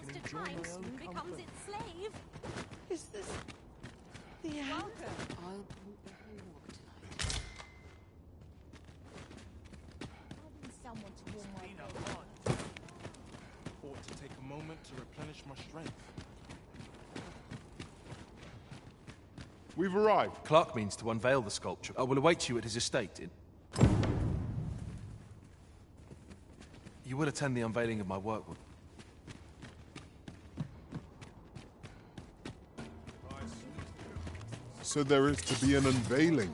Master Time soon becomes its slave. Is this the end? Welcome. I'll walk the whole walk tonight. I need someone to warm my boat. Ought to take a moment to replenish my strength. We've arrived. Clark means to unveil the sculpture. I will await you at his estate. You will attend the unveiling of my work. So there is to be an unveiling.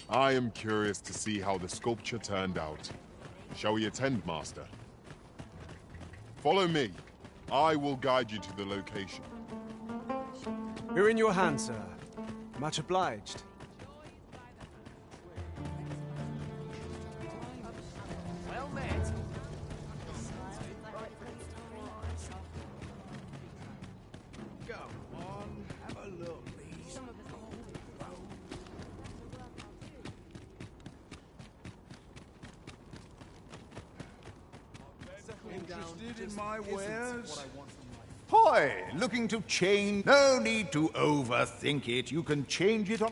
I am curious to see how the sculpture turned out. Shall we attend, Master? Follow me. I will guide you to the location. We're in your hands, sir. Much obliged. Well met. Go on, have a look, please. Interested in my wares? Hoy, looking to change? No need to overthink it. You can change it on...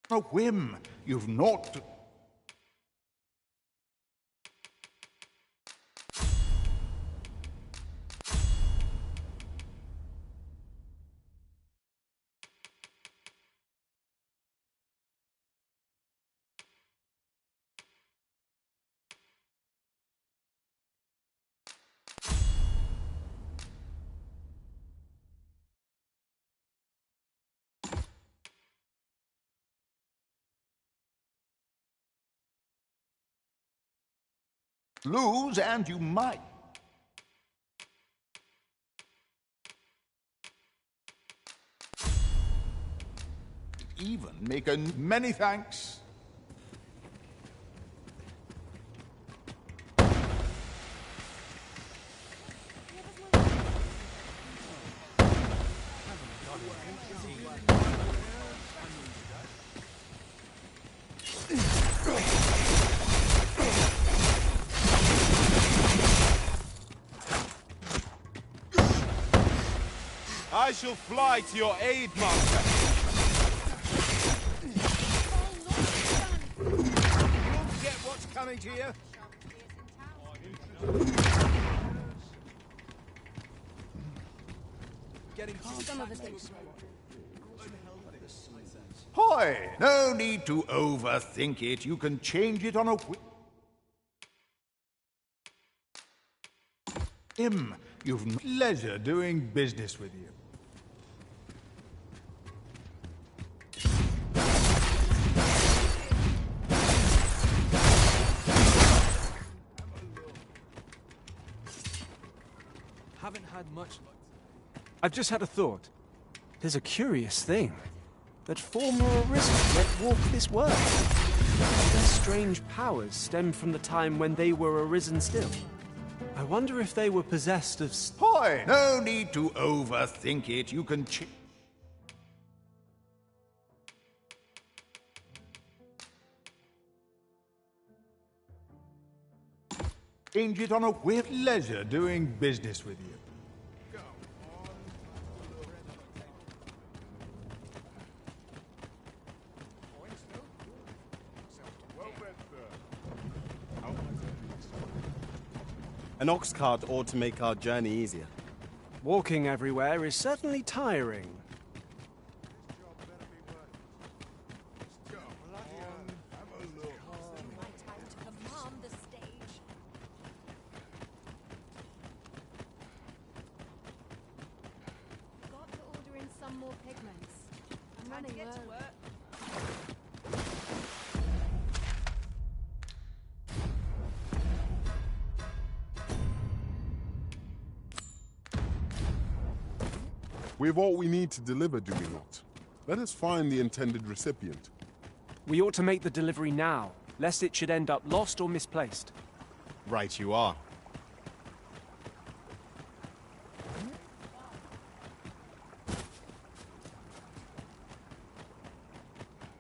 A whim. You've naught to... lose, and you might even make a many thanks. I shall fly to your aid, Master. You'll get what's coming to you. Some of us get Hoy! No need to overthink it. You can change it on a whim. You've pleasure doing business with you. Haven't had much luck. I've just had a thought. There's a curious thing. That former Arisen yet walk this world. Their strange powers stem from the time when they were Arisen still. I wonder if they were possessed of... Hoy! No need to overthink it. You can change it on a whim. Pleasure doing business with you. An ox cart ought to make our journey easier. Walking everywhere is certainly tiring. my time to command the stage. Got to order in some more pigments. I'm running low. We have all we need to deliver, do we not? Let us find the intended recipient. We ought to make the delivery now, lest it should end up lost or misplaced. Right you are.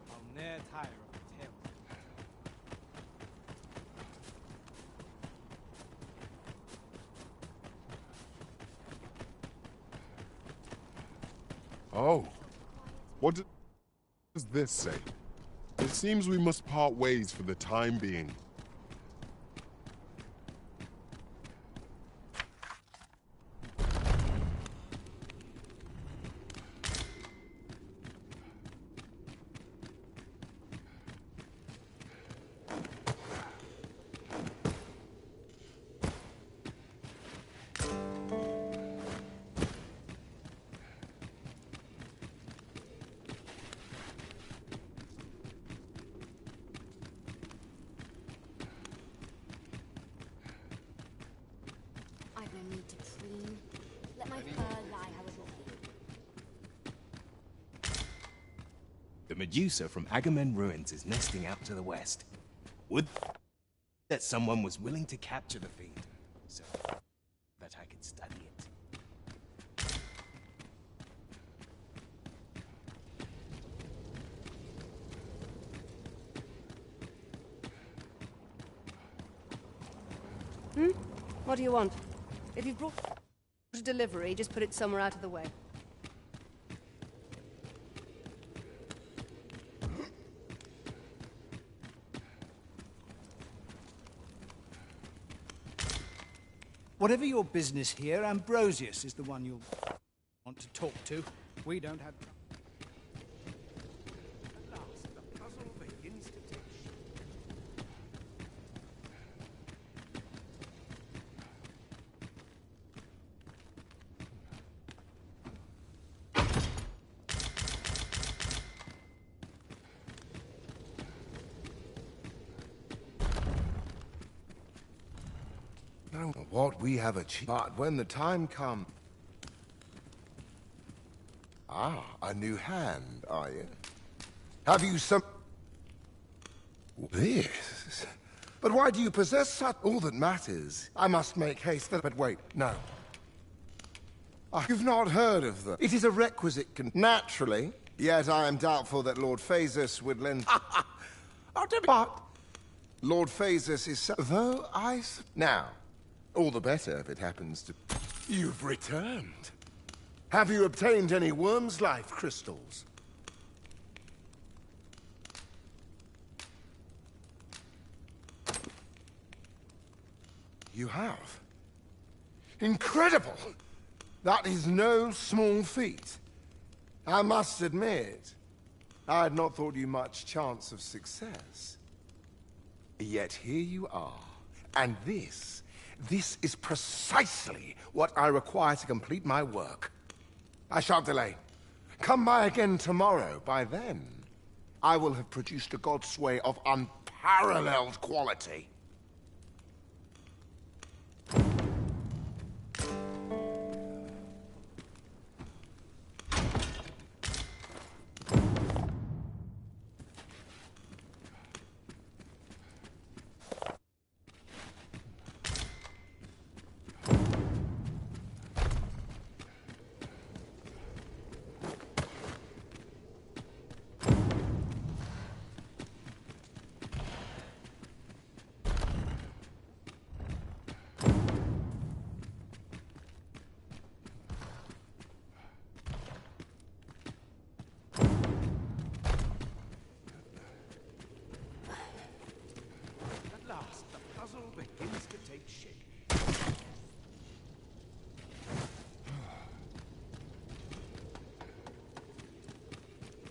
I'll ne'er tire of the tale. Oh. What does this say? It seems we must part ways for the time being. I've no need to preen. Let my fur lie how it will be. The Medusa from Agamemnon Ruins is nesting out to the west. Would that someone was willing to capture the fiend, so that I could study it. What do you want? If you've brought a delivery, just put it somewhere out of the way. Whatever your business here, Ambrosius is the one you'll want to talk to. We don't have... At last, the puzzle begins to take shape. what we have achieved. But when the time comes... Ah, a new hand, are you? Have you some... This? But why do you possess such... All that matters, I must make haste. But wait, no. You've not heard of them. It is a requisite naturally, yet I am doubtful that Lord Phasus would lend... But Lord Phasus is... Though I... Now, all the better if it happens to... You've returned. Have you obtained any worm's life crystals? You have? Incredible! That is no small feat. I must admit, I had not thought you much chance of success. Yet here you are, and this is precisely what I require to complete my work. I shan't delay. Come by again tomorrow. By then, I will have produced a godsway of unparalleled quality.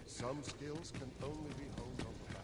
Some skills can only be honed on the back.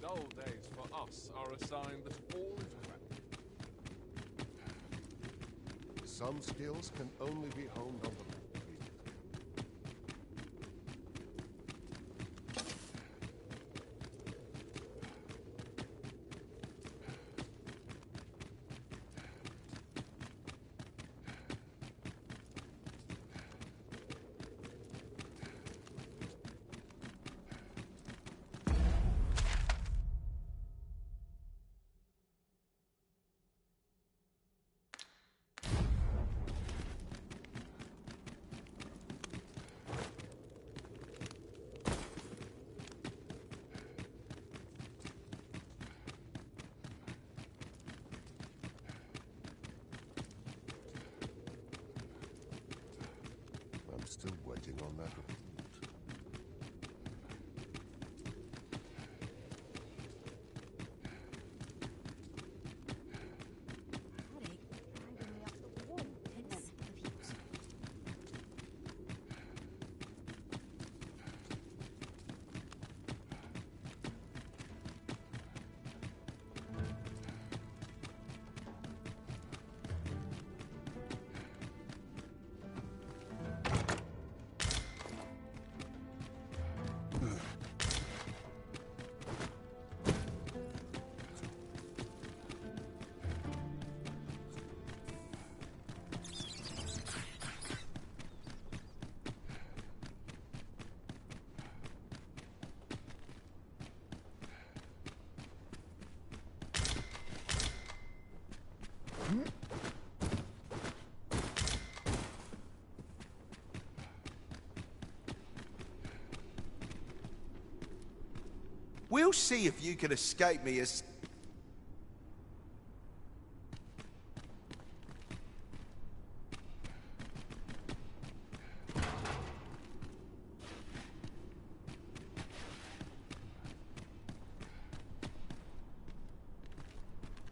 Dull days for us are a sign that all is well. Some skills can only be honed on the still waiting on that report. We'll see if you can escape me as...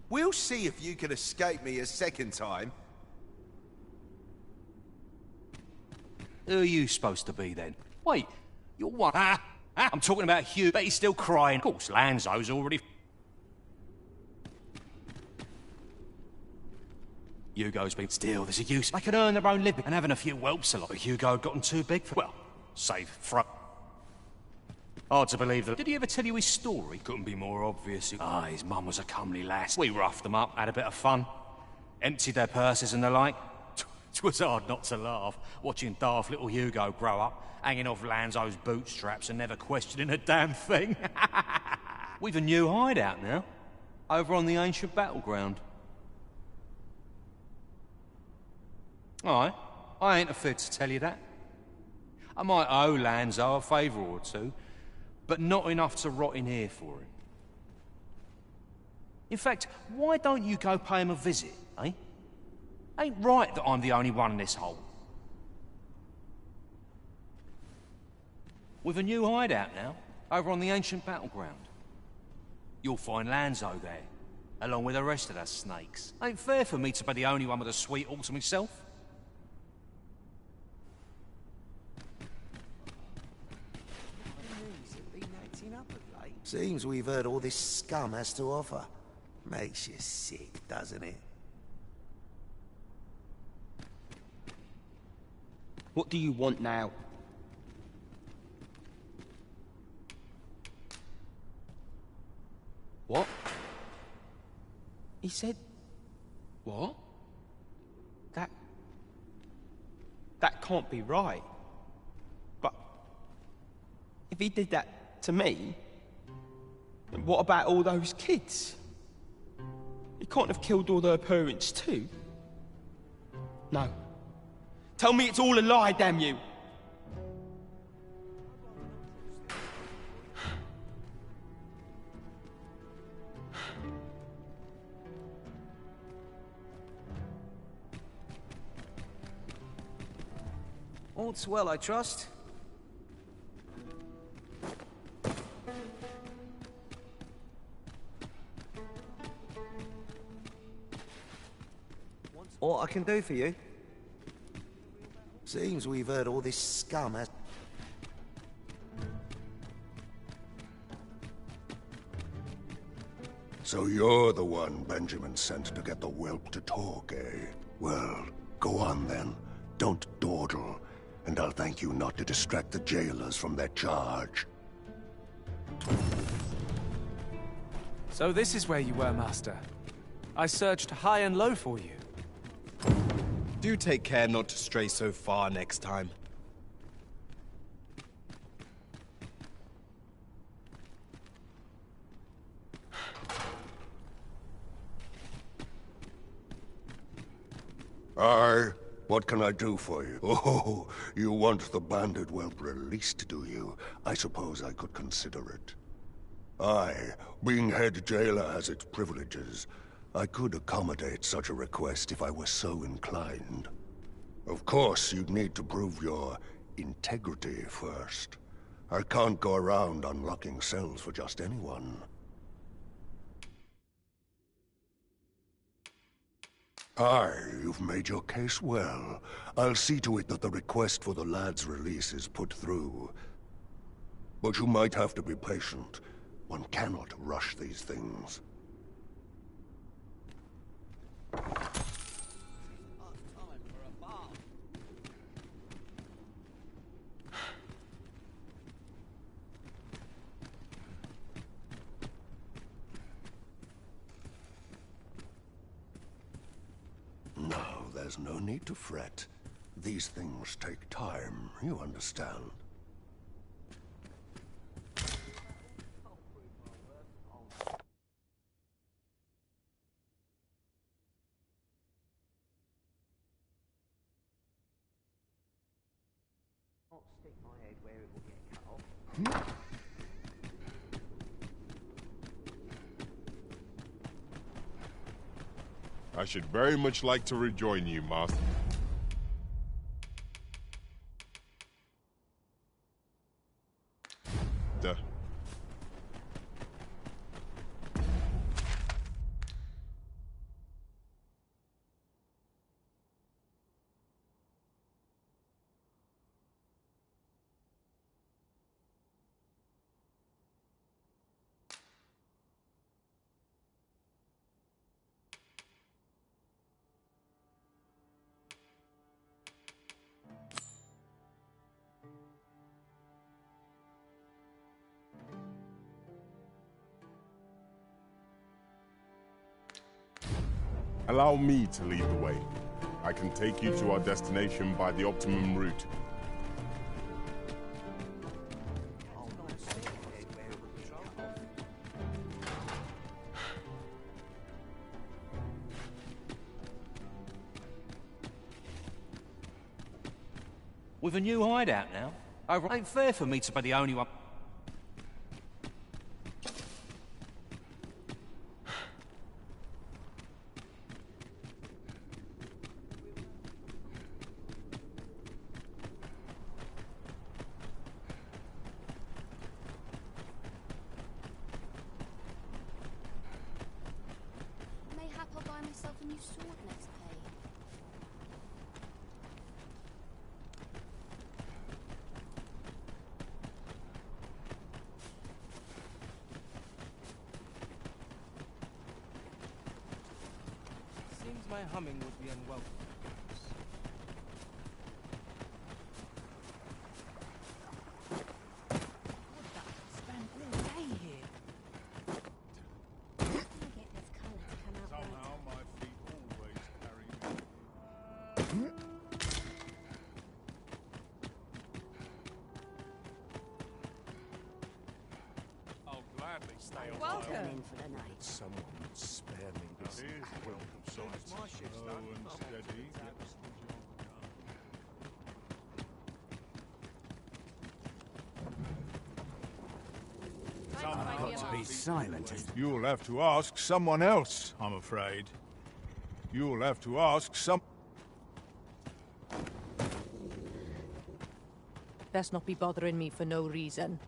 We'll see if you can escape me a second time. Who are you supposed to be, then? Wait, you're one... I'm talking about Hugh, but he's still crying. Of course, Lanzo's already... Hugo's been still, there's a use. They can earn their own living and having a few whelps a lot. But Hugo had gotten too big for... Well, save for... Hard to believe that... Did he ever tell you his story? Couldn't be more obvious. His mum was a comely lass. We roughed them up, had a bit of fun. Emptied their purses and the like. 'Twas hard not to laugh, watching daft little Hugo grow up, hanging off Lanzo's bootstraps and never questioning a damn thing. We've a new hideout now, over on the ancient battleground. I ain't afraid to tell you that. I might owe Lanzo a favour or two, but not enough to rot in here for him. In fact, why don't you go pay him a visit, eh? Ain't right that I'm the only one in this hole. We've a new hideout now, over on the ancient battleground. You'll find Lanzo there, along with the rest of the snakes. Ain't fair for me to be the only one with a sweet all to myself. Seems we've heard all this scum has to offer. Makes you sick, doesn't it? What do you want now? What? He said... What? That can't be right. But... if he did that to me... then what about all those kids? He can't have killed all their parents too. No. Tell me it's all a lie, damn you! All's well, I trust? What I can do for you? Seems we've heard all this scum has... So you're the one Benjamin sent to get the whelp to talk, eh? Well, go on then. Don't dawdle, and I'll thank you not to distract the jailers from their charge. So this is where you were, Master. I searched high and low for you. Do take care not to stray so far next time. Aye, what can I do for you? Oh, you want the bandit whelp released, do you? I suppose I could consider it. Aye, being head jailer has its privileges. I could accommodate such a request if I were so inclined. Of course, you'd need to prove your integrity first. I can't go around unlocking cells for just anyone. Aye, you've made your case well. I'll see to it that the request for the lad's release is put through. But you might have to be patient. One cannot rush these things. No, there's no need to fret. These things take time, you understand. Stick my head where it will get cut off. I should very much like to rejoin you, Master. Duh. Allow me to lead the way. I can take you to our destination by the optimum route. With a new hideout now? It ain't fair for me to be the only one. Mayhap I'll buy myself a new sword next pay. Seems my humming would be unwelcome. Spent all day here. How do I get this colour to come out Somehow right? my feet always carry me. I'll gladly stay a while. Welcome in for the night. Someone would spare me this welcome sight. My ship's Slow done. and steady. Be silent. You'll have to ask someone else, I'm afraid. You'll have to ask some... best not be bothering me for no reason.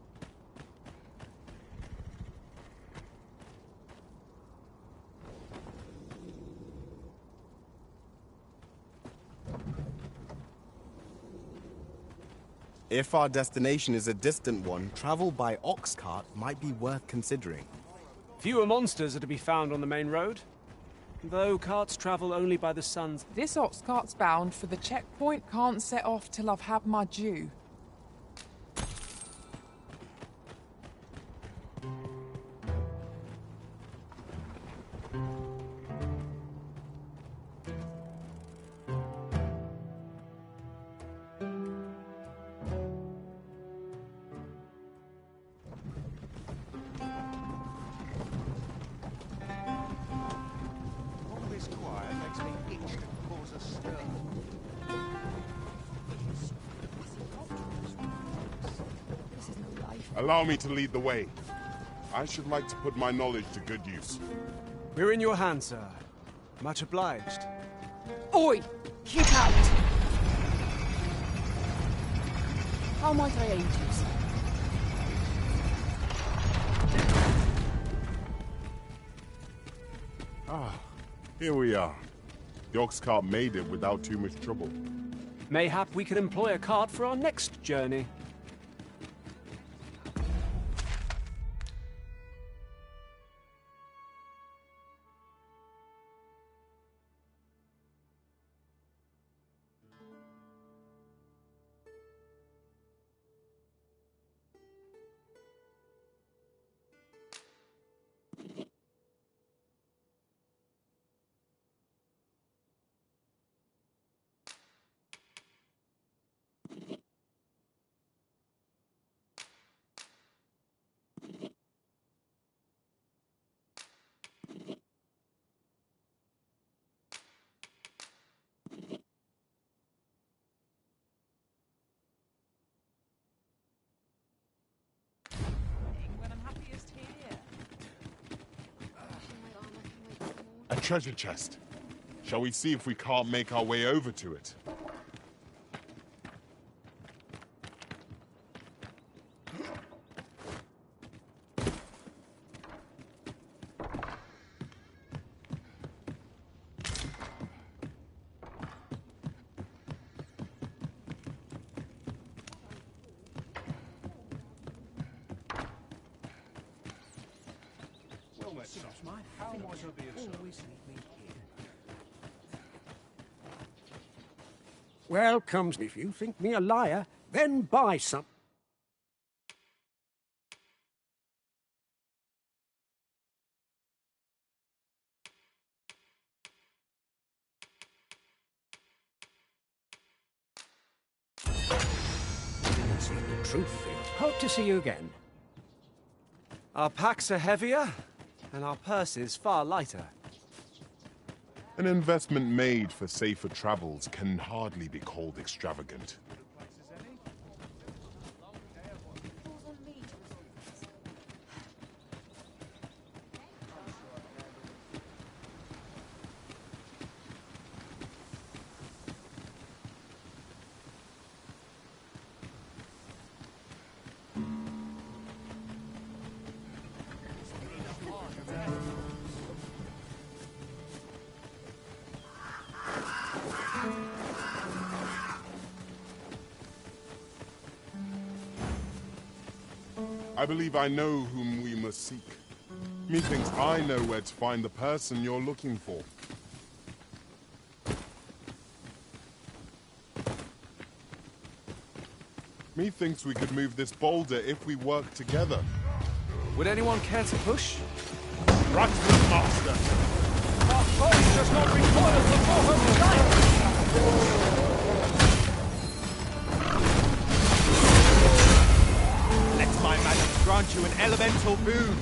If our destination is a distant one, travel by ox cart might be worth considering. Fewer monsters are to be found on the main road, though carts travel only by the sun's... This ox cart's bound for the checkpoint. Can't set off till I've had my due. Allow me to lead the way. I should like to put my knowledge to good use. We're in your hands, sir. Much obliged. Oi! Keep out! How might I aid you, sir? Ah, here we are. The ox cart made it without too much trouble. Mayhap we could employ a cart for our next journey. A treasure chest. Shall we see if we can't make our way over to it? Welcome. If you think me a liar, then buy some. Didn't see the truth in. Hope to see you again. Our packs are heavier, and our purses far lighter. An investment made for safer travels can hardly be called extravagant. I believe I know whom we must seek. Methinks I know where to find the person you're looking for. Methinks we could move this boulder if we work together. Would anyone care to push? Right, master! Our foe does not recoil before her life! Let my magic grant you an elemental boon.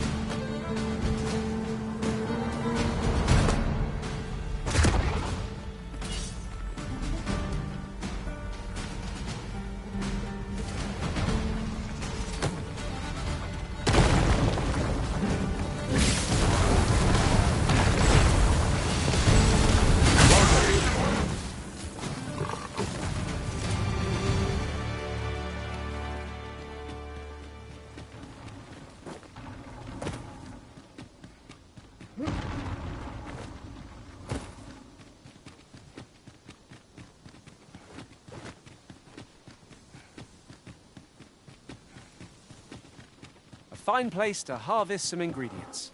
fine place to harvest some ingredients.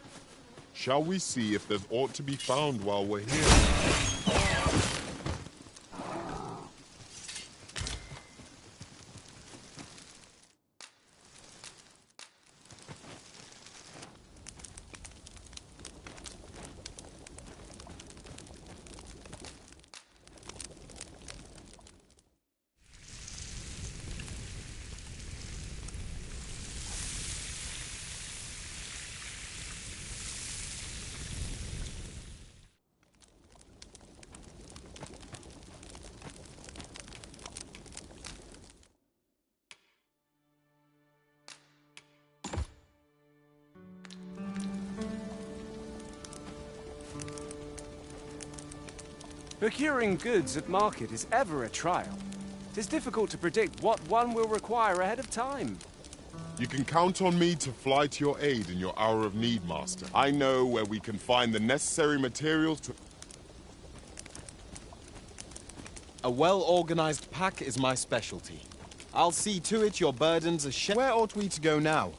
Shall we see if there's aught to be found while we're here? Procuring goods at market is ever a trial. It is difficult to predict what one will require ahead of time. You can count on me to fly to your aid in your hour of need, Master. I know where we can find the necessary materials to... A well-organized pack is my specialty. I'll see to it your burdens are shared. Where ought we to go now?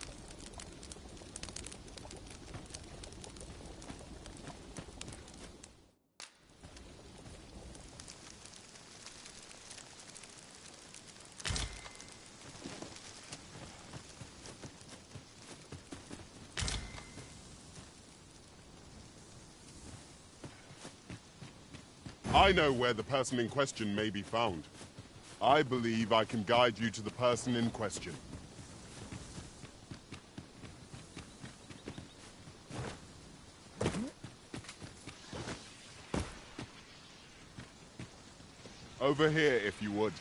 I know where the person in question may be found. I believe I can guide you to the person in question. Over here, if you would.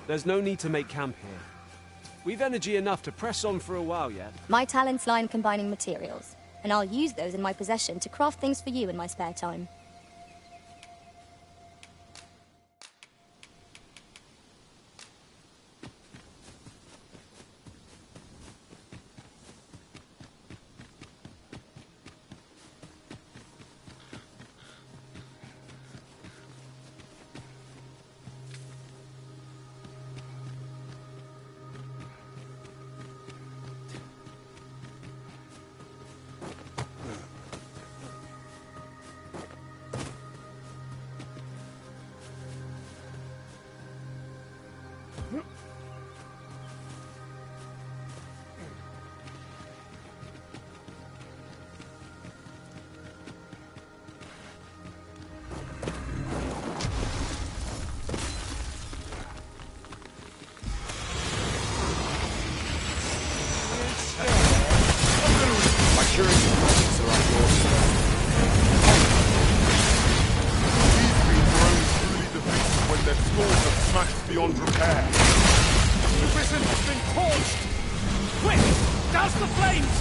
There's no need to make camp here. We've energy enough to press on for a while yet. My talents lie in combining materials, and I'll use those in my possession to craft things for you in my spare time. Beyond repair. The prison has been torched! Quick! Douse the flames!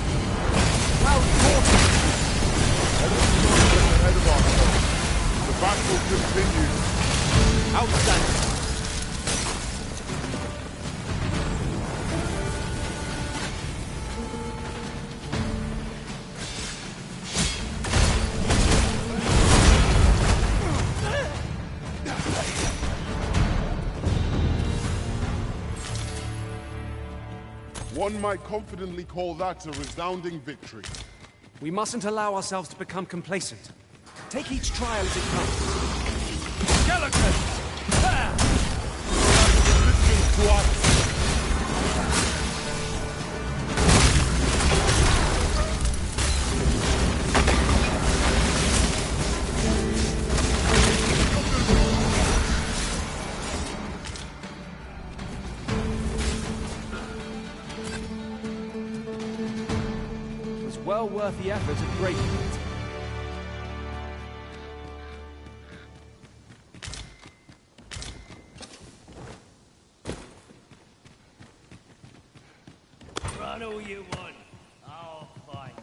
How important! Ahead of ourselves. The battle continues. Outstanding. One might confidently call that a resounding victory. We mustn't allow ourselves to become complacent. Take each trial as it comes. Skeletons! Listen to us! Well worth the effort of breaking it. done all you want. I'll find.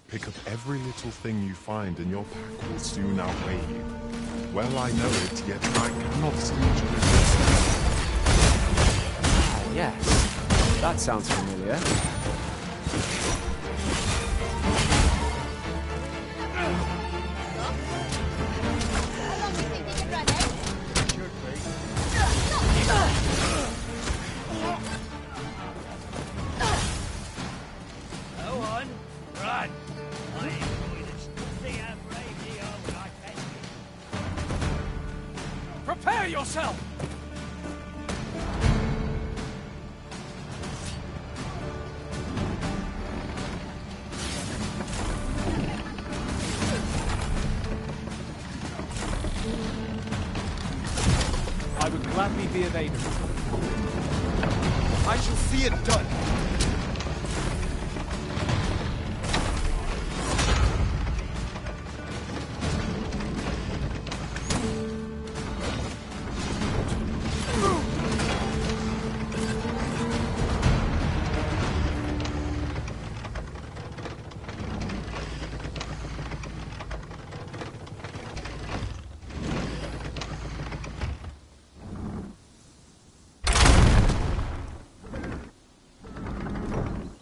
Pick up every little thing you find, and your pack will soon outweigh you. Well, I know it, yet I cannot seem to resist. Ah, yes. That sounds familiar. Prepare yourself! I would gladly be of aid. I shall see it done.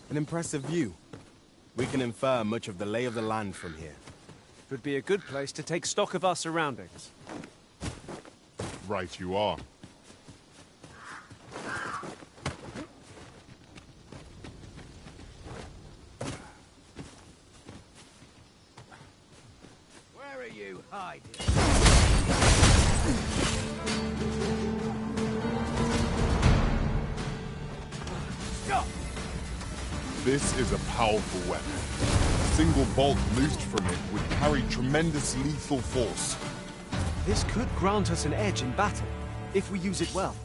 An impressive view. We can infer much of the lay of the land from here. Would be a good place to take stock of our surroundings. Right you are. Where are you hiding? Stop! This is a powerful weapon. A single bolt loosed from it would carry tremendous lethal force. This could grant us an edge in battle, if we use it well.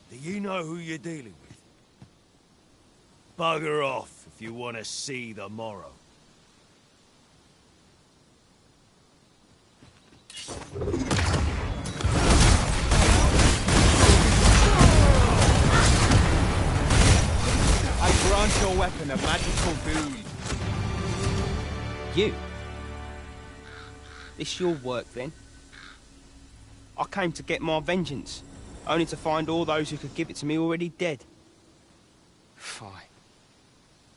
Do you know who you're dealing with? Bugger off if you want to see the morrow. I grant your weapon a magical boon. You? This your work, then? I came to get my vengeance, only to find all those who could give it to me already dead. Fie.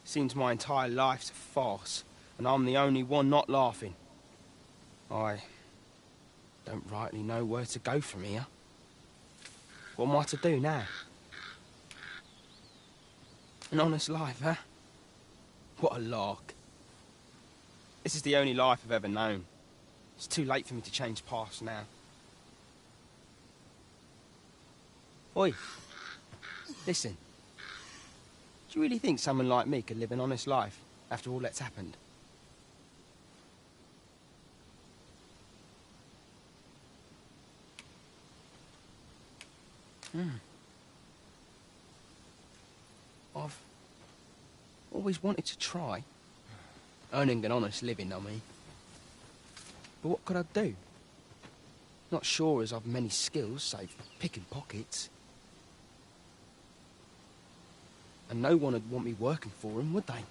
Seems my entire life's a farce, and I'm the only one not laughing. I don't rightly know where to go from here. What am I to do now? An honest life, huh? What a lark. This is the only life I've ever known. It's too late for me to change paths now. Oi, listen. Do you really think someone like me could live an honest life after all that's happened? I've always wanted to try. Earning an honest living, I mean. But what could I do? Not sure as I've many skills, save picking pockets. And no one would want me working for them, would they?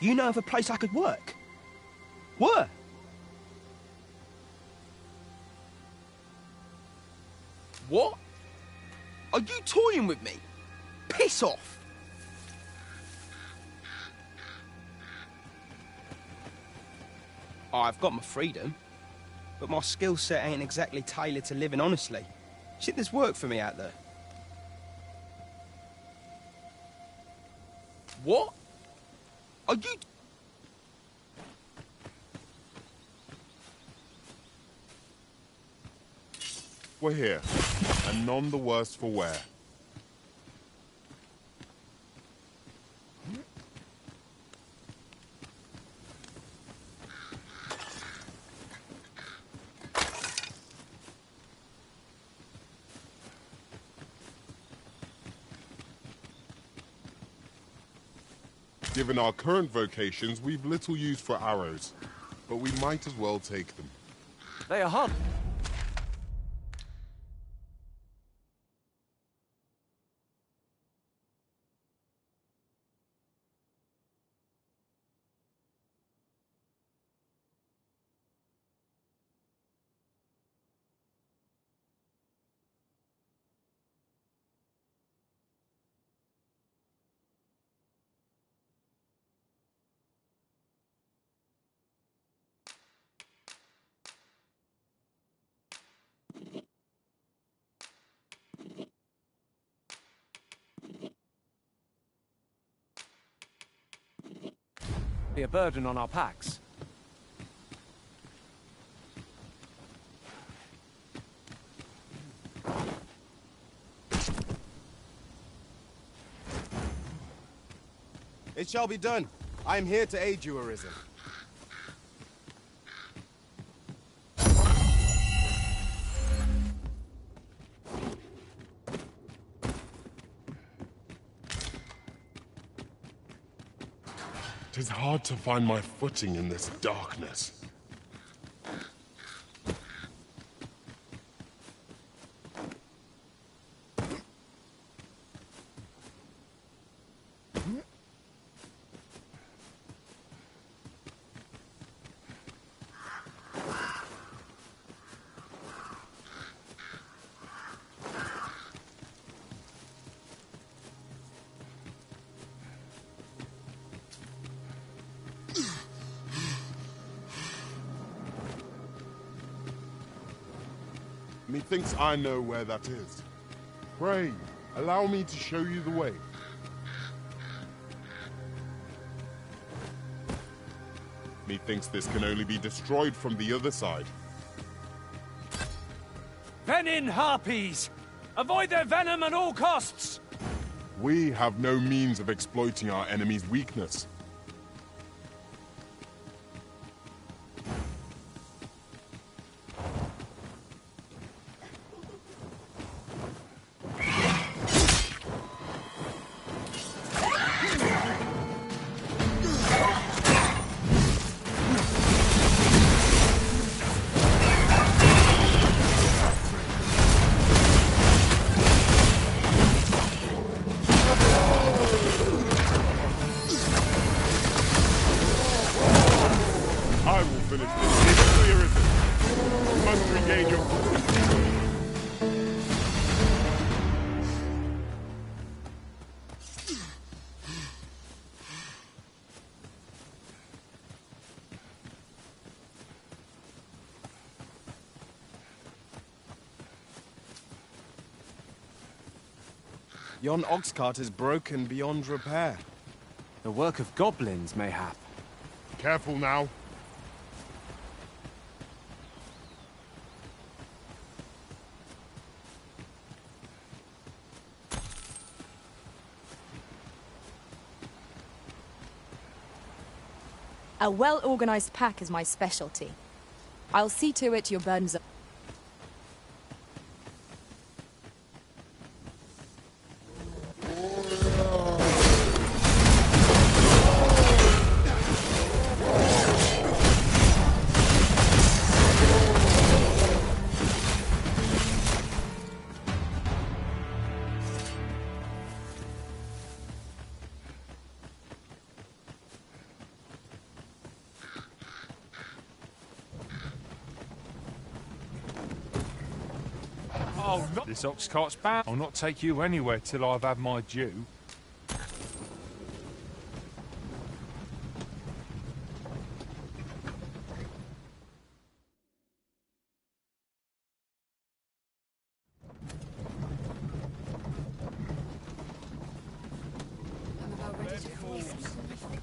You know of a place I could work? Where? What? Are you toying with me? Piss off! I've got my freedom, but my skill set ain't exactly tailored to living honestly. Shit, there's work for me out there. What? Are you... We're here, and none the worse for wear. Given our current vocations, we've little use for arrows, but we might as well take them. They are hard. Be a burden on our packs. It shall be done. I am here to aid you, Arisen. It is hard to find my footing in this darkness. Methinks I know where that is. Pray, allow me to show you the way. Methinks this can only be destroyed from the other side. Venin harpies! Avoid their venom at all costs! We have no means of exploiting our enemy's weakness. Yon ox cart is broken beyond repair. The work of goblins, mayhap. Careful now. A well-organized pack is my specialty. I'll see to it your burdens are... Oh, no. This ox cart's bound. I'll not take you anywhere till I've had my due.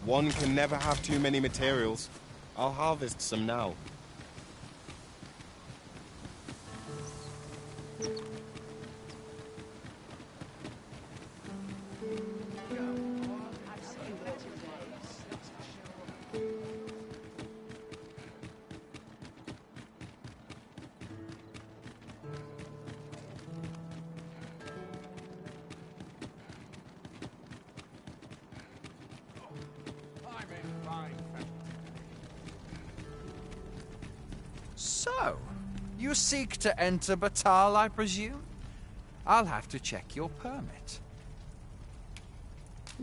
One can never have too many materials. I'll harvest some now. So, you seek to enter Batal, I presume? I'll have to check your permit.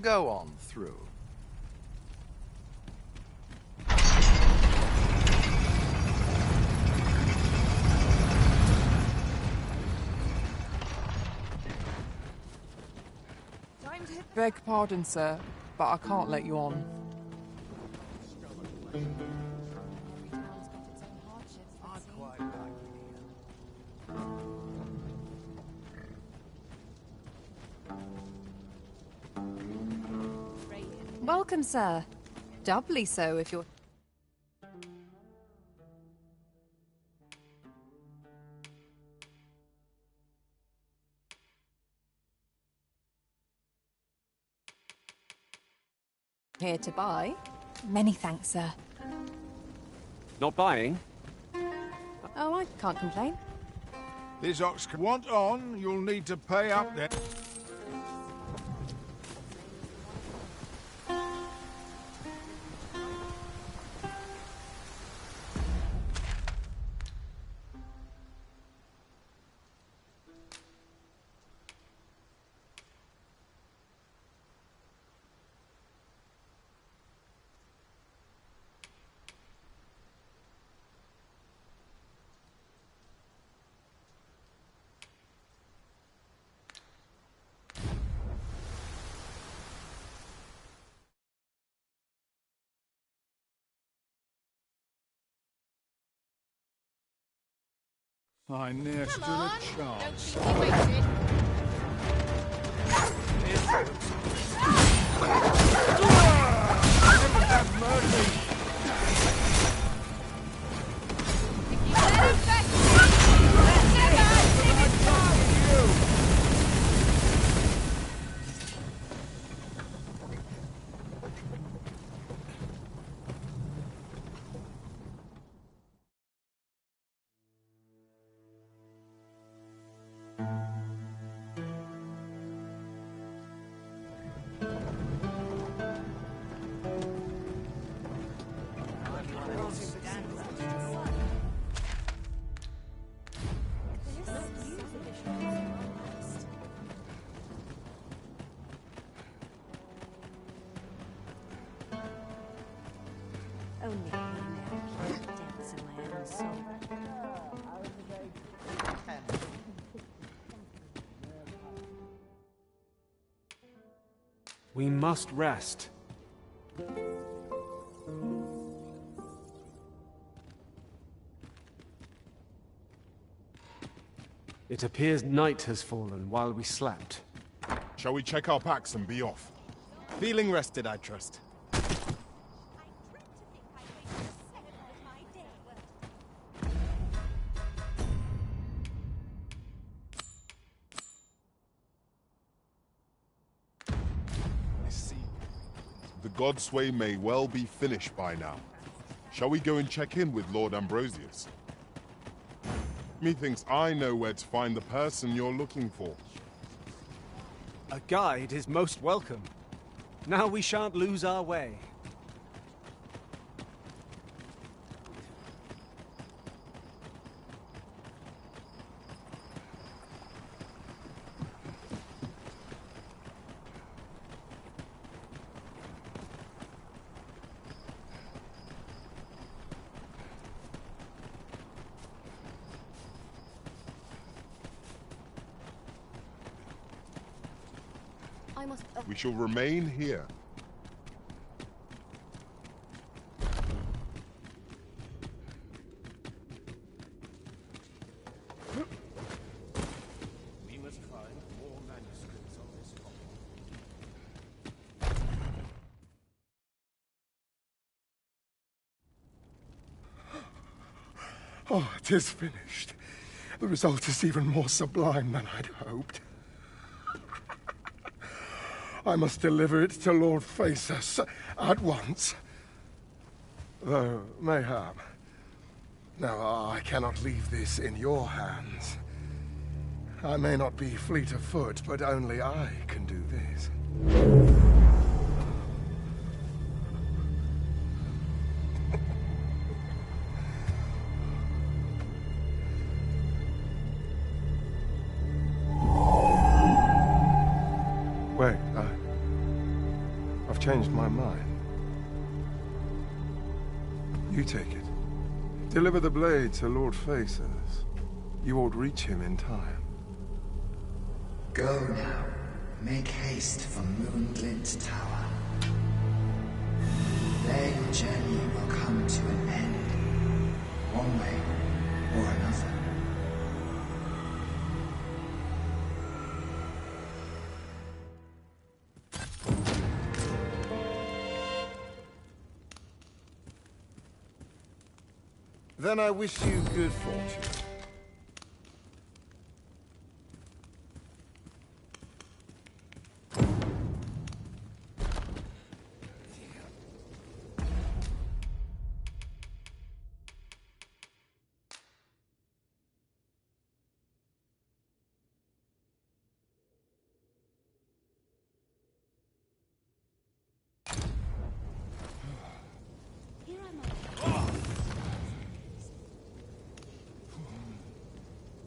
Go on through. Beg pardon, sir, but I can't let you on. Welcome, sir. Doubly so if you're... here to buy. Many thanks, sir. Not buying? Oh, I can't complain. This ox want on, you'll need to pay up there. I near stood a chance. Never have mercy. Only here now, keep the depths of my own soul. We must rest. It appears night has fallen while we slept. Shall we check our packs and be off? Feeling rested, I trust. The Godsway may well be finished by now. Shall we go and check in with Lord Ambrosius? Methinks I know where to find the person you're looking for. A guide is most welcome. Now we shan't lose our way. We shall remain here. We must find more manuscripts on this copy. Oh, it is finished. The result is even more sublime than I'd hoped. I must deliver it to Lord Phaesus at once. Though, mayhap. Now, I cannot leave this in your hands. I may not be fleet of foot, but only I can do this. changed my mind. You take it. Deliver the blade to Lord Faces. You ought reach him in time. Go now. Make haste for Moonglint Tower. There your journey will come to an end, one way or another. Then I wish you good fortune.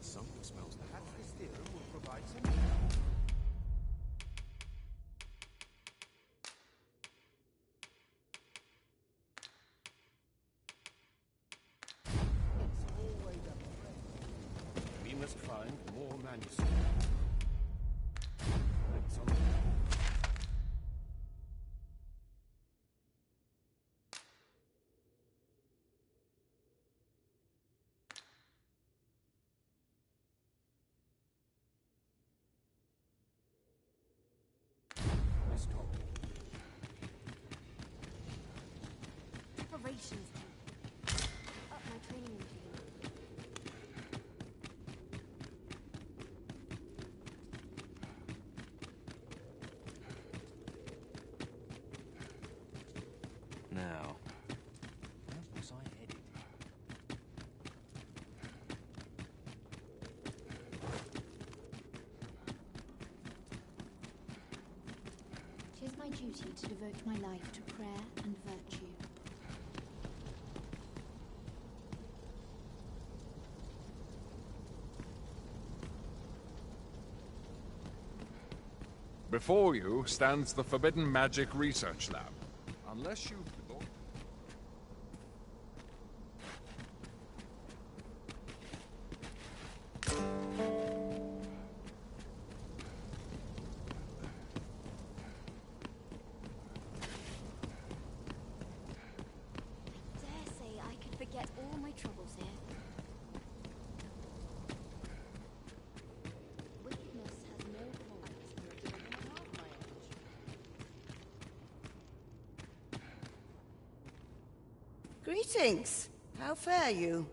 Something smells. Perhaps this theorem will provide some. We must find more manuscripts. Preparations. Up my training routine. Now, where was I headed? It is my duty to devote my life to prayer and virtue. Before you stands the Forbidden Magic Research Lab. Unless you... Dare say I could forget all my troubles here. Wickedness has no Greetings. How fare you?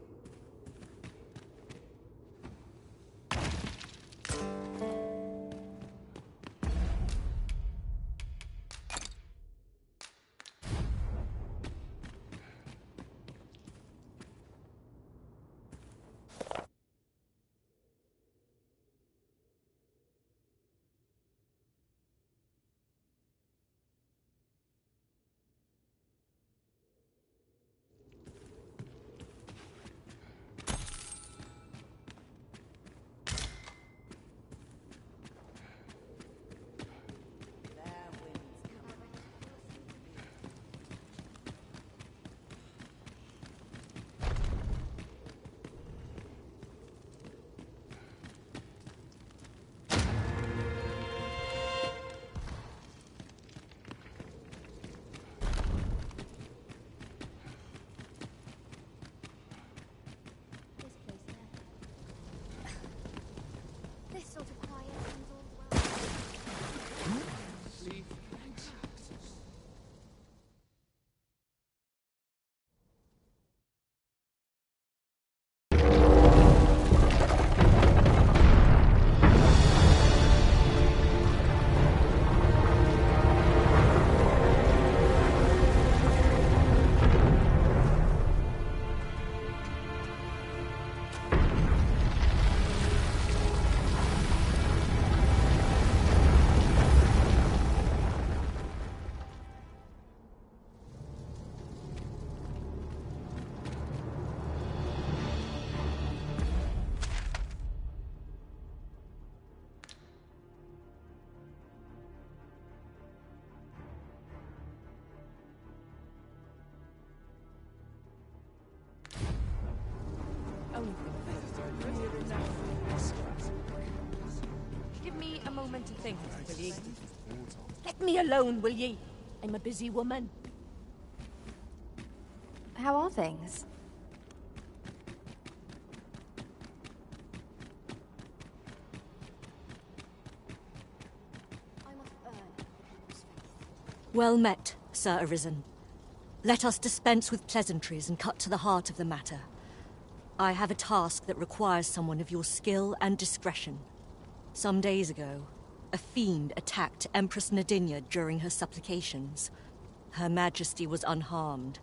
things, will ye? Let me alone, will ye? I'm a busy woman. How are things? Well met, Sir Arisen. Let us dispense with pleasantries and cut to the heart of the matter. I have a task that requires someone of your skill and discretion. Some days ago, a fiend attacked Empress Nadinia during her supplications. Her Majesty was unharmed,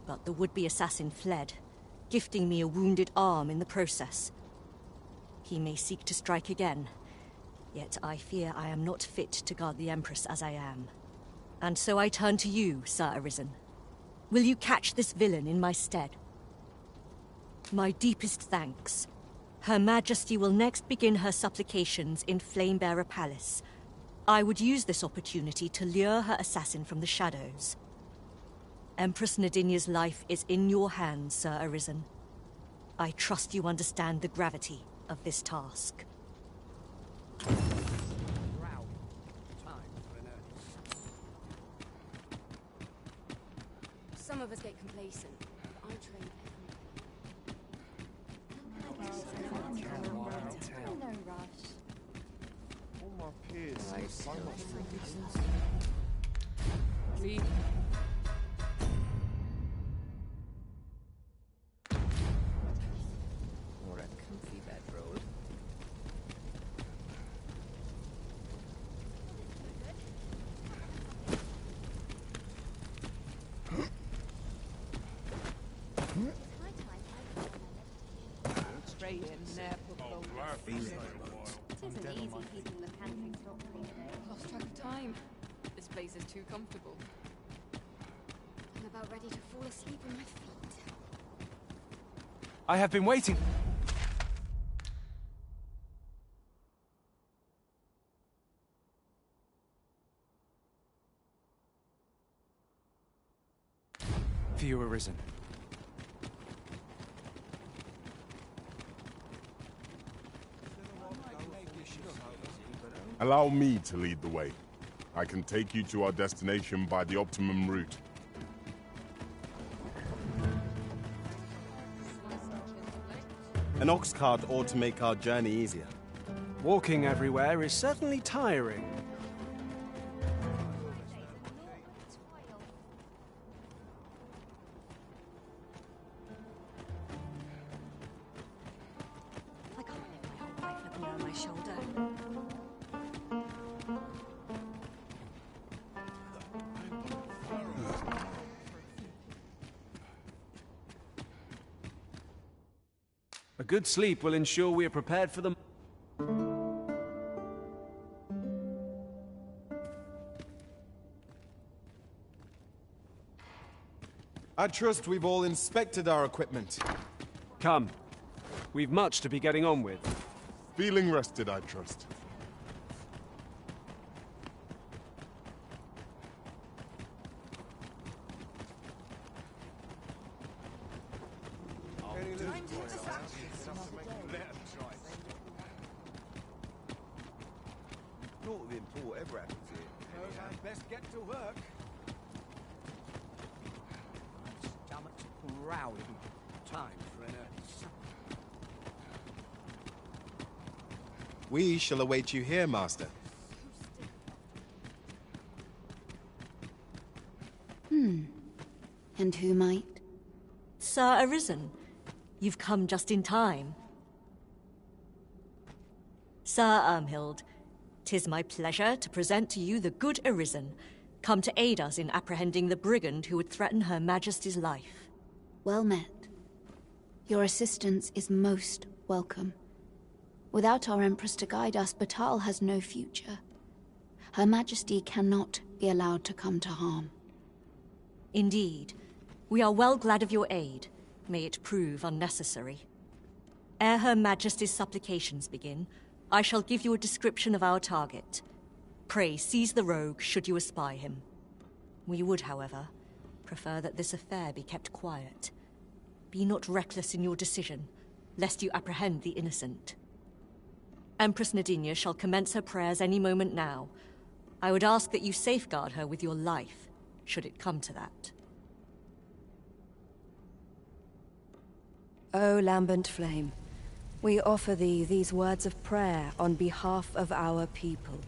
but the would-be assassin fled, gifting me a wounded arm in the process. He may seek to strike again, yet I fear I am not fit to guard the Empress as I am. And so I turn to you, Sir Arisen. Will you catch this villain in my stead? My deepest thanks. Her Majesty will next begin her supplications in Flamebearer Palace. I would use this opportunity to lure her assassin from the shadows. Empress Nadinia's life is in your hands, Sir Arisen. I trust you understand the gravity of this task. Some of us get complacent, but I train No rush. All my peers have so much more distance. Leave. Or a comfy bedroll. Lost track of time. This place is too comfortable. I'm about ready to fall asleep on my feet. I have been waiting. For you, Arisen. Allow me to lead the way. I can take you to our destination by the optimum route. An ox cart ought to make our journey easier. Walking everywhere is certainly tiring. I can't live my whole life looking over my shoulder. A good sleep will ensure we are prepared for the... I trust we've all inspected our equipment. Come. We've much to be getting on with. Feeling rested, I trust. Naught of import ever happens here. No, I'd best get to work. Stomach's growling. Time for an early supper. We shall await you here, Master. And who might? Sir Arisen, you've come just in time. Sir Irmhild, 'tis my pleasure to present to you the good Arisen, come to aid us in apprehending the brigand who would threaten Her Majesty's life. Well met. Your assistance is most welcome. Without our Empress to guide us, Batal has no future. Her Majesty cannot be allowed to come to harm. Indeed. We are well glad of your aid. May it prove unnecessary. Ere Her Majesty's supplications begin, I shall give you a description of our target. Pray seize the rogue should you espy him. We would, however, prefer that this affair be kept quiet. Be not reckless in your decision, lest you apprehend the innocent. Empress Nadinia shall commence her prayers any moment now. I would ask that you safeguard her with your life, should it come to that. O lambent flame, we offer thee these words of prayer on behalf of our people.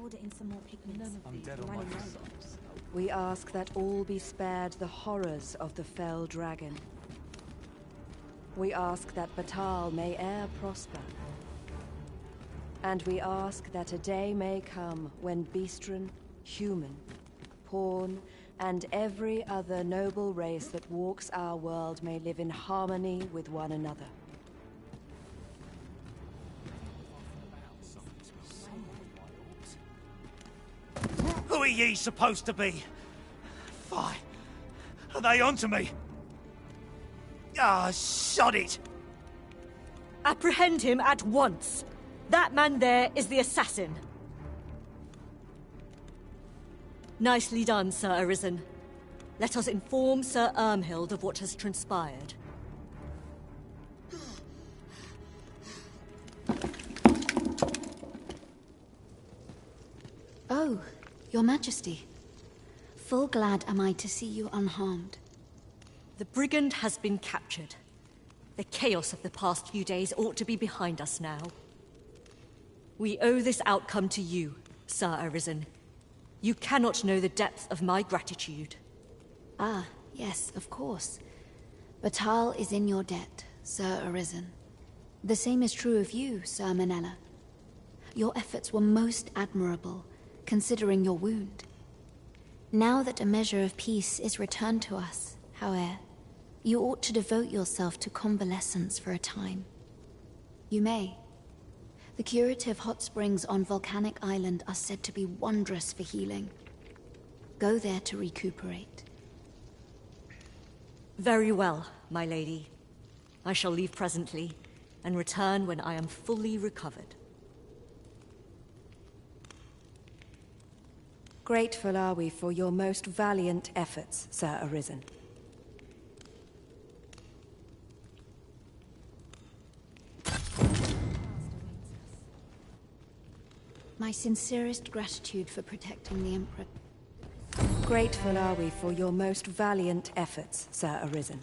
Order in some more pigments. I'm dead on my feet. We ask that all be spared the horrors of the fell dragon. We ask that Batal may e'er prosper. And we ask that a day may come when Beastren, human, pawn, and every other noble race that walks our world may live in harmony with one another. Who are ye supposed to be? Fie. Are they onto me? Ah, sod it! Apprehend him at once. That man there is the assassin. Nicely done, Sir Arisen. Let us inform Sir Ermhild of what has transpired. Oh, Your Majesty. Full glad am I to see you unharmed. The brigand has been captured. The chaos of the past few days ought to be behind us now. We owe this outcome to you, Sir Arisen. You cannot know the depth of my gratitude. Ah, yes, of course. Batal is in your debt, Sir Arisen. The same is true of you, Sir Manella. Your efforts were most admirable, considering your wound. Now that a measure of peace is returned to us, however, you ought to devote yourself to convalescence for a time. You may. The curative hot springs on Volcanic Island are said to be wondrous for healing. Go there to recuperate. Very well, my lady. I shall leave presently, and return when I am fully recovered. Grateful are we for your most valiant efforts, Sir Arisen. My sincerest gratitude for protecting the Emperor. Grateful are we for your most valiant efforts, Sir Arisen.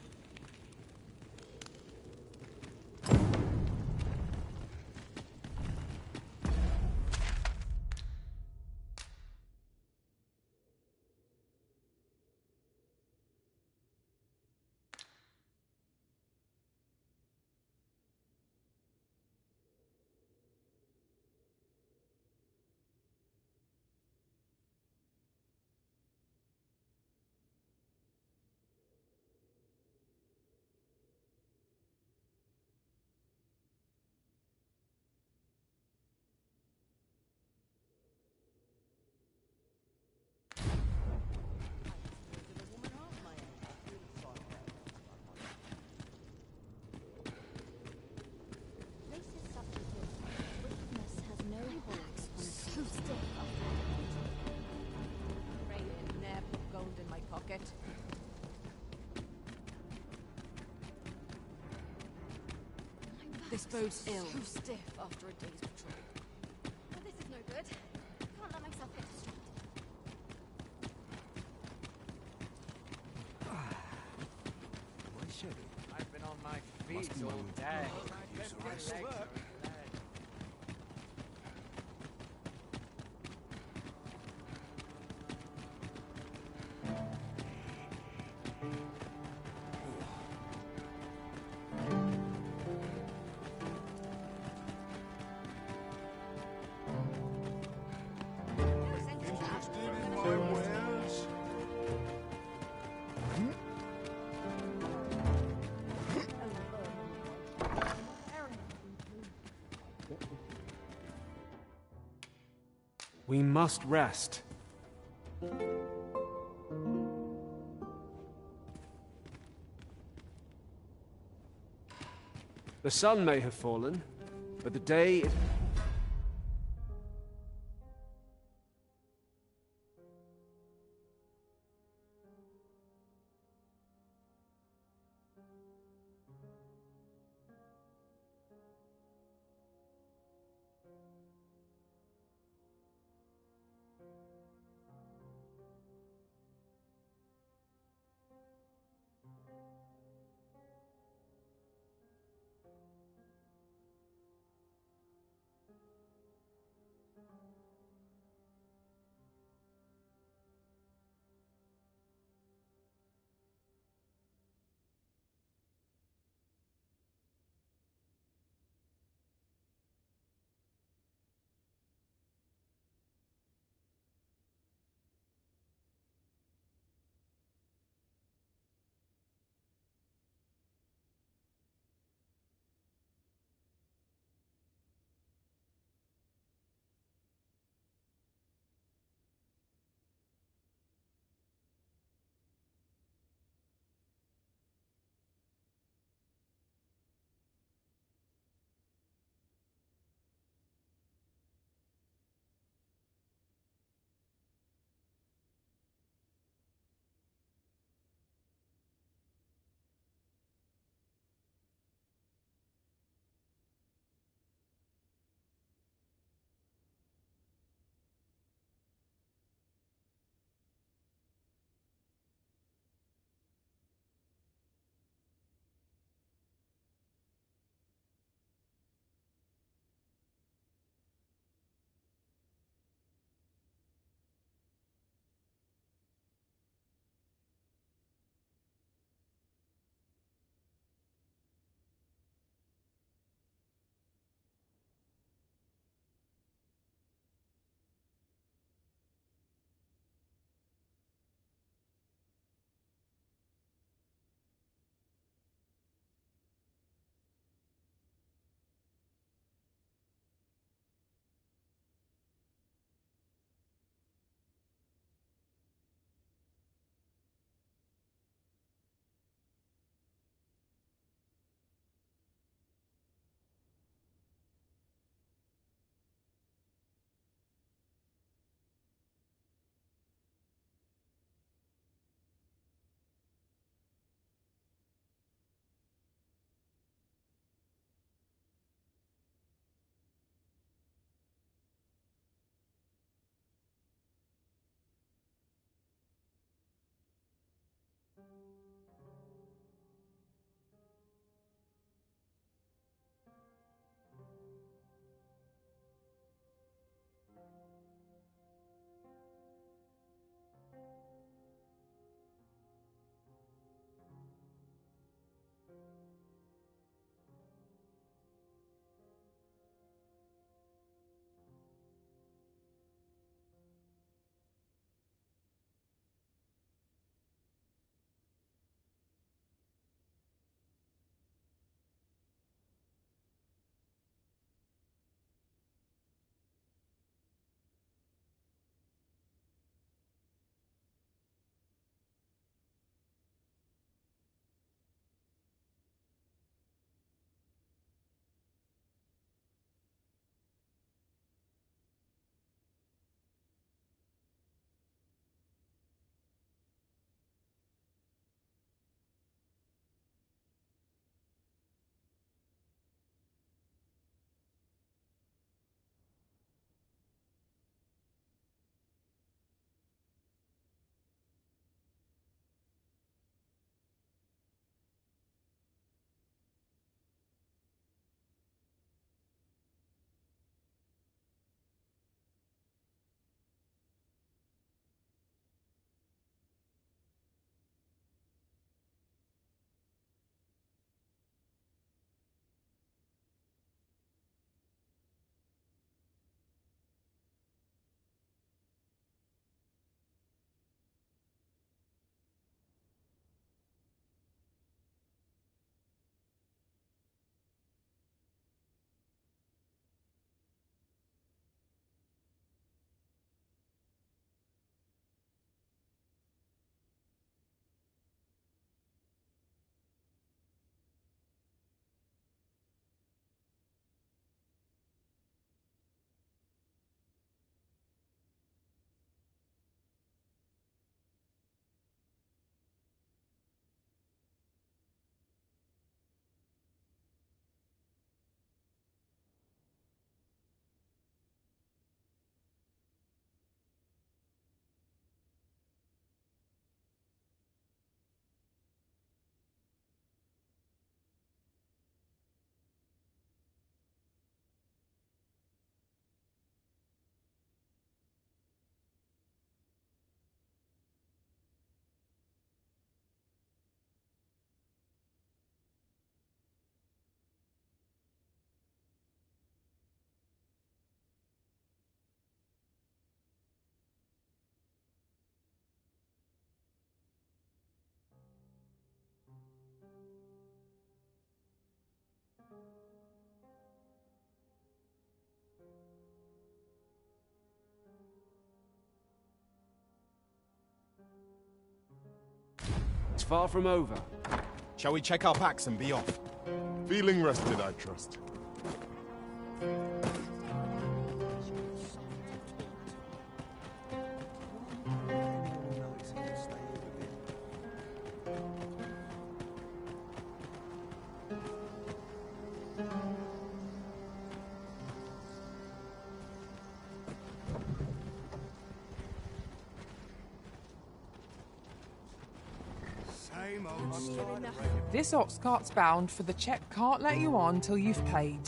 This bodes ill. So stiff after a day's patrol. Well, this is no good. Can't let myself get distracted. I've been on my feet all day. We must rest. The sun may have fallen, but the day... far from over. Shall we check our packs and be off? Feeling rested, I trust. This ox cart's bound, for the check can't let you on till you've paid.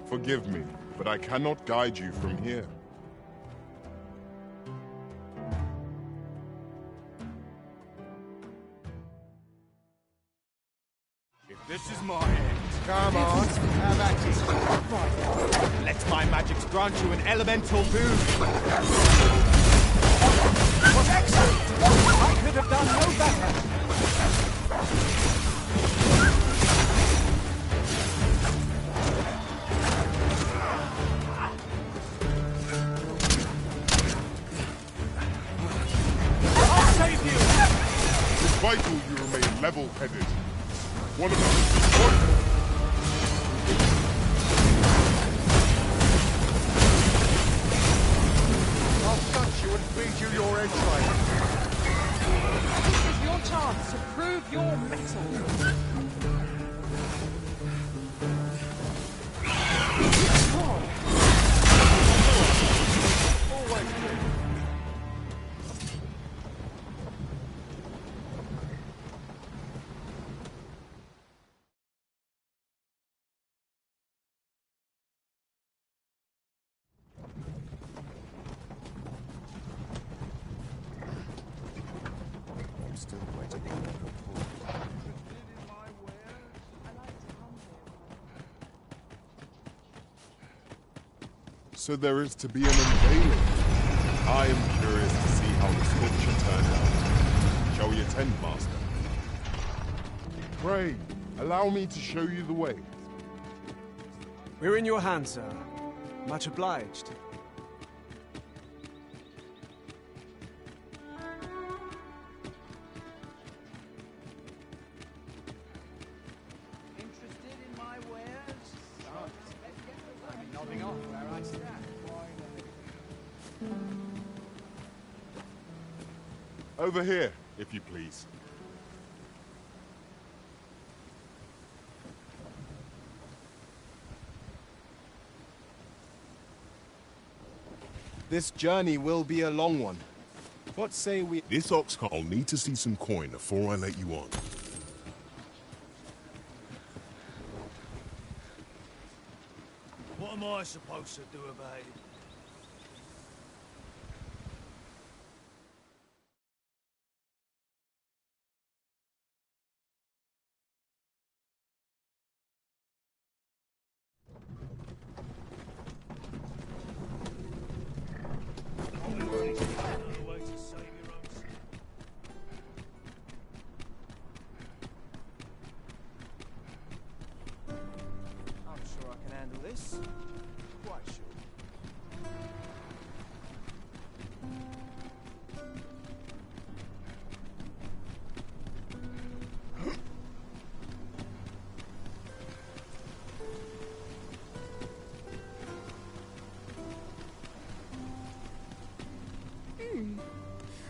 Forgive me, but I cannot guide you from here. This is my end. Come on, have at it. Let my magics grant you an elemental boon. Was excellent! I could have done no better. I'll save you! It's vital you remain level-headed. One of us is destroyed. I'll touch you and feed you your entrails. This is your chance to prove your mettle. So there is to be an unveiling. I am curious to see how the sculpture turned out. Shall we attend, Master? Pray, allow me to show you the way. We're in your hands, sir. Much obliged. Over here, if you please. This journey will be a long one. What say we... This ox cart, I'll need to see some coin before I let you on. What am I supposed to do about it?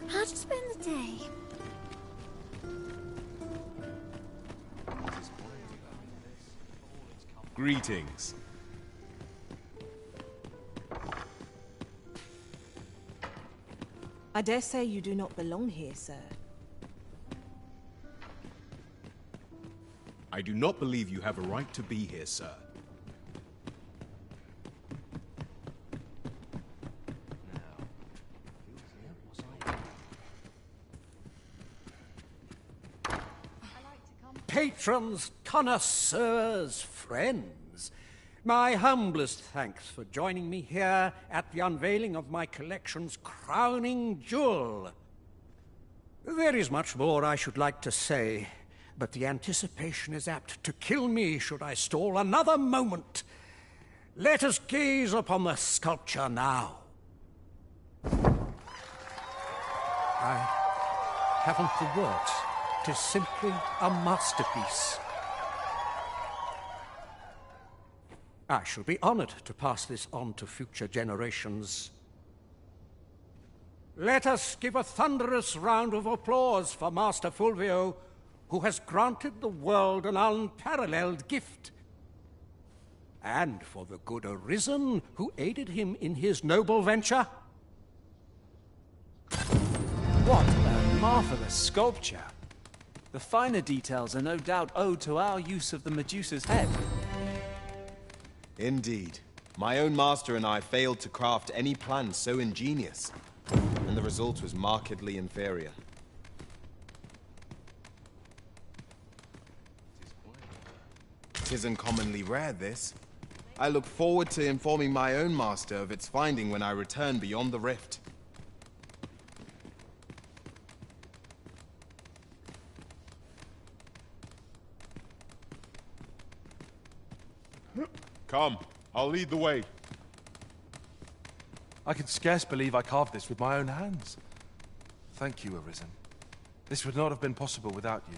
How to spend the day? Greetings. I dare say you do not belong here, sir. I do not believe you have a right to be here, sir. Patrons, connoisseurs, friends, my humblest thanks for joining me here at the unveiling of my collection's crowning jewel. There is much more I should like to say, but the anticipation is apt to kill me should I stall another moment. Let us gaze upon the sculpture now. I haven't the words. 'Tis simply a masterpiece. I shall be honored to pass this on to future generations. Let us give a thunderous round of applause for Master Fulvio, who has granted the world an unparalleled gift. And for the good Arisen, who aided him in his noble venture. What a marvelous sculpture! The finer details are no doubt owed to our use of the Medusa's head. Indeed. My own master and I failed to craft any plan so ingenious, and the result was markedly inferior. 'Tis uncommonly rare, this. I look forward to informing my own master of its finding when I return beyond the rift. Come, I'll lead the way. I can scarce believe I carved this with my own hands. Thank you, Arisen. This would not have been possible without you.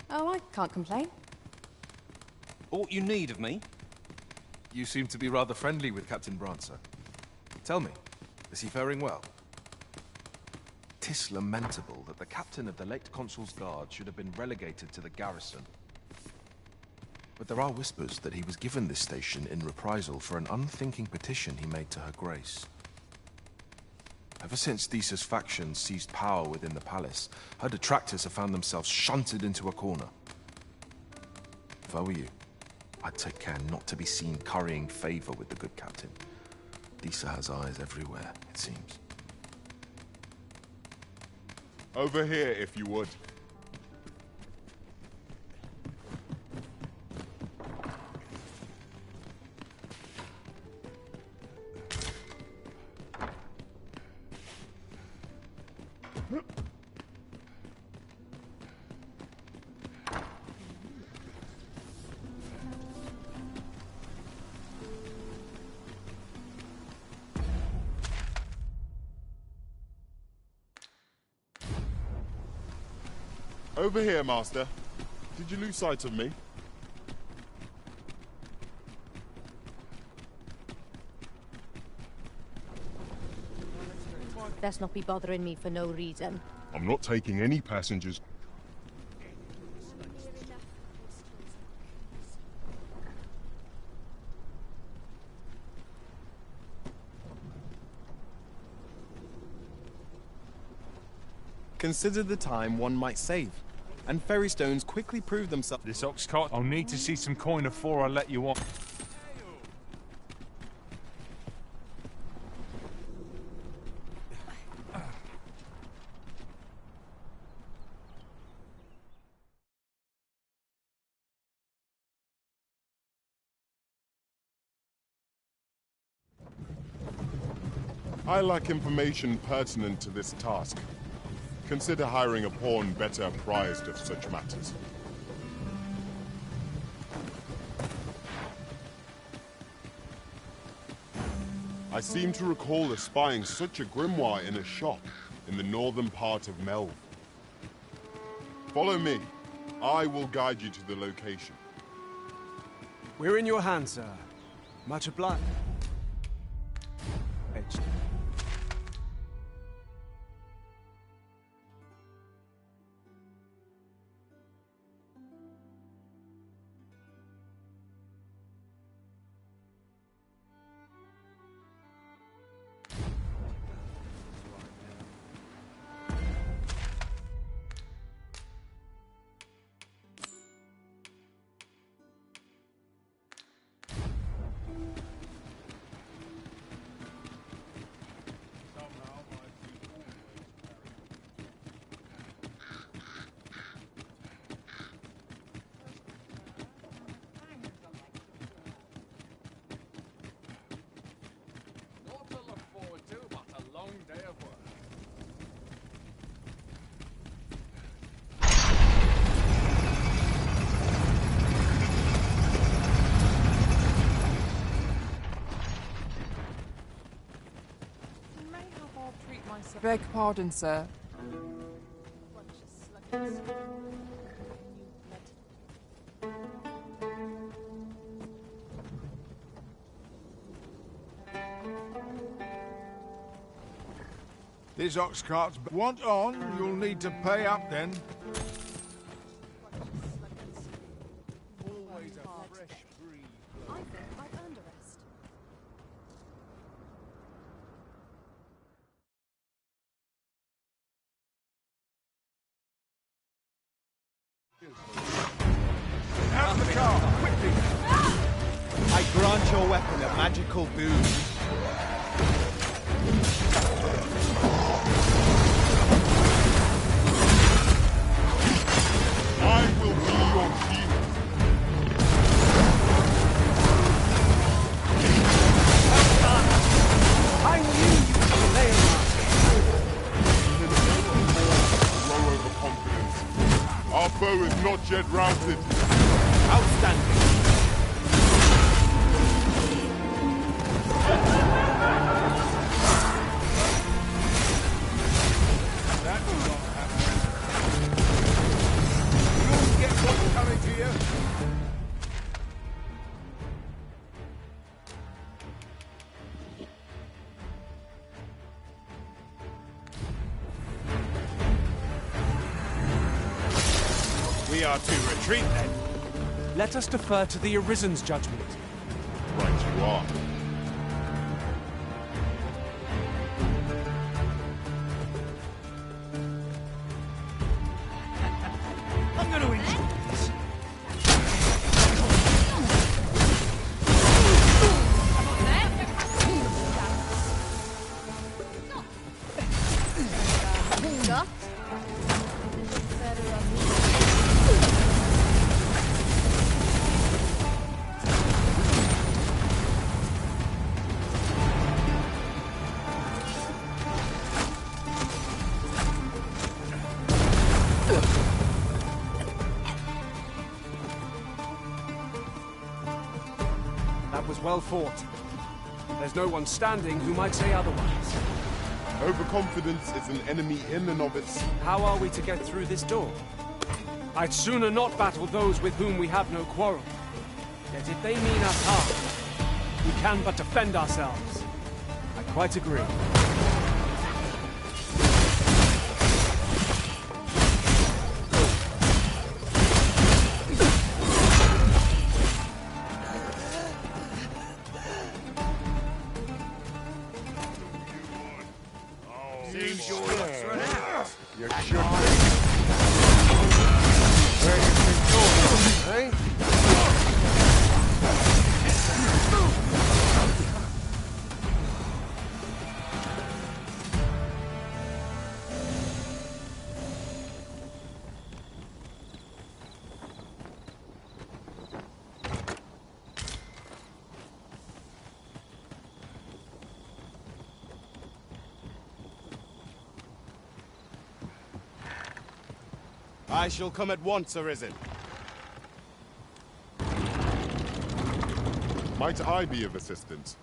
Oh, I can't complain. Aught you need of me? You seem to be rather friendly with Captain Brancer. Tell me, is he faring well? 'Tis lamentable that the captain of the late Consul's Guard should have been relegated to the garrison. But there are whispers that he was given this station in reprisal for an unthinking petition he made to Her Grace. Ever since Thesa's faction seized power within the palace, her detractors have found themselves shunted into a corner. If I were you, I'd take care not to be seen currying favor with the good captain. Thesa has eyes everywhere, it seems. Over here, if you would. Over here, Master. Did you lose sight of me? Let's not be bothering me for no reason. I'm not taking any passengers. Consider the time one might save, and ferry stones quickly prove themselves. This ox cart, I'll need to see some coin before I let you on. I lack information pertinent to this task. Consider hiring a pawn better apprised of such matters. I seem to recall espying such a grimoire in a shop in the northern part of Melv. Follow me. I will guide you to the location. We're in your hands, sir. Much obliged. Beg pardon, sir. This ox cart's want on, you'll need to pay up then. Always a fresh breeze. I think I've earned a rest. Out of the car, quickly! I grant your weapon a magical boon. I will be your shield. I knew you would prevail, Grow overconfidence. Our foe is not yet routed. Outstanding. That will not happen. You'll get what's coming to you. We are to retreat then. Let us defer to the Arisen's judgment. Right you are. I'm going to enjoy this. That was well fought. There's no one standing who might say otherwise. Overconfidence is an enemy in and of itself. How are we to get through this door? I'd sooner not battle those with whom we have no quarrel. Yet if they mean us harm, we can but defend ourselves. I quite agree. Seems your luck's run out. You should be. Where you think you're going, eh? I shall come at once, Arisen. Might I be of assistance?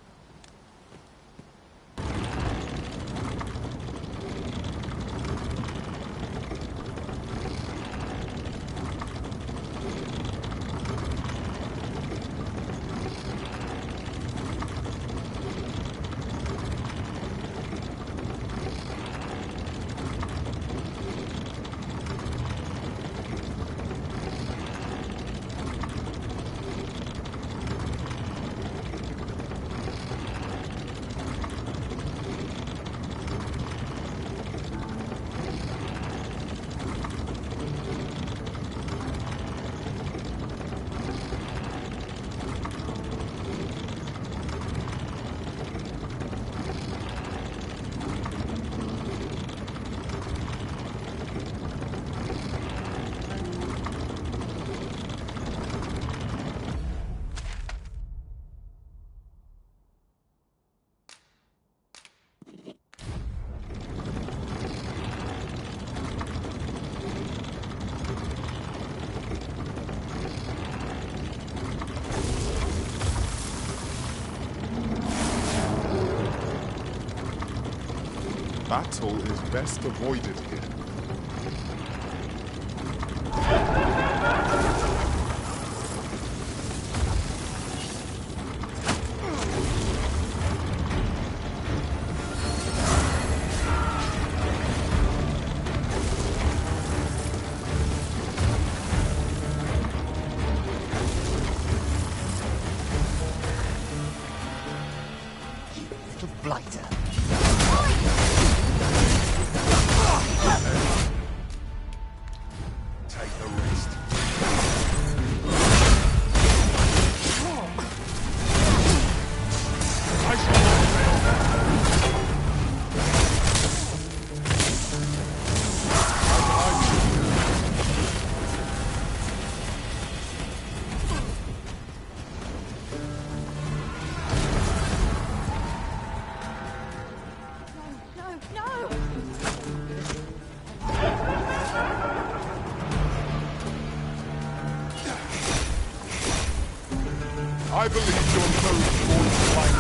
Battle is best avoided here. I believe your code towards the light.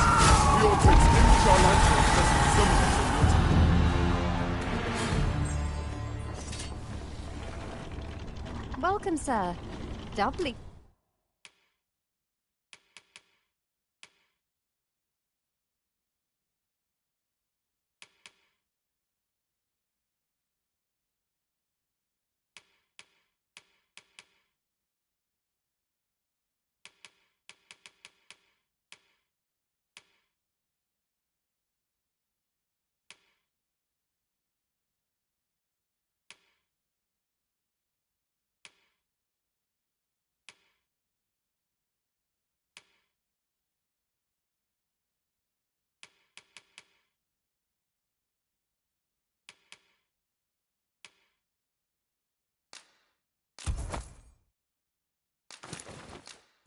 We ought to extinguish our lanterns lest the summons. Welcome, sir. Doubly.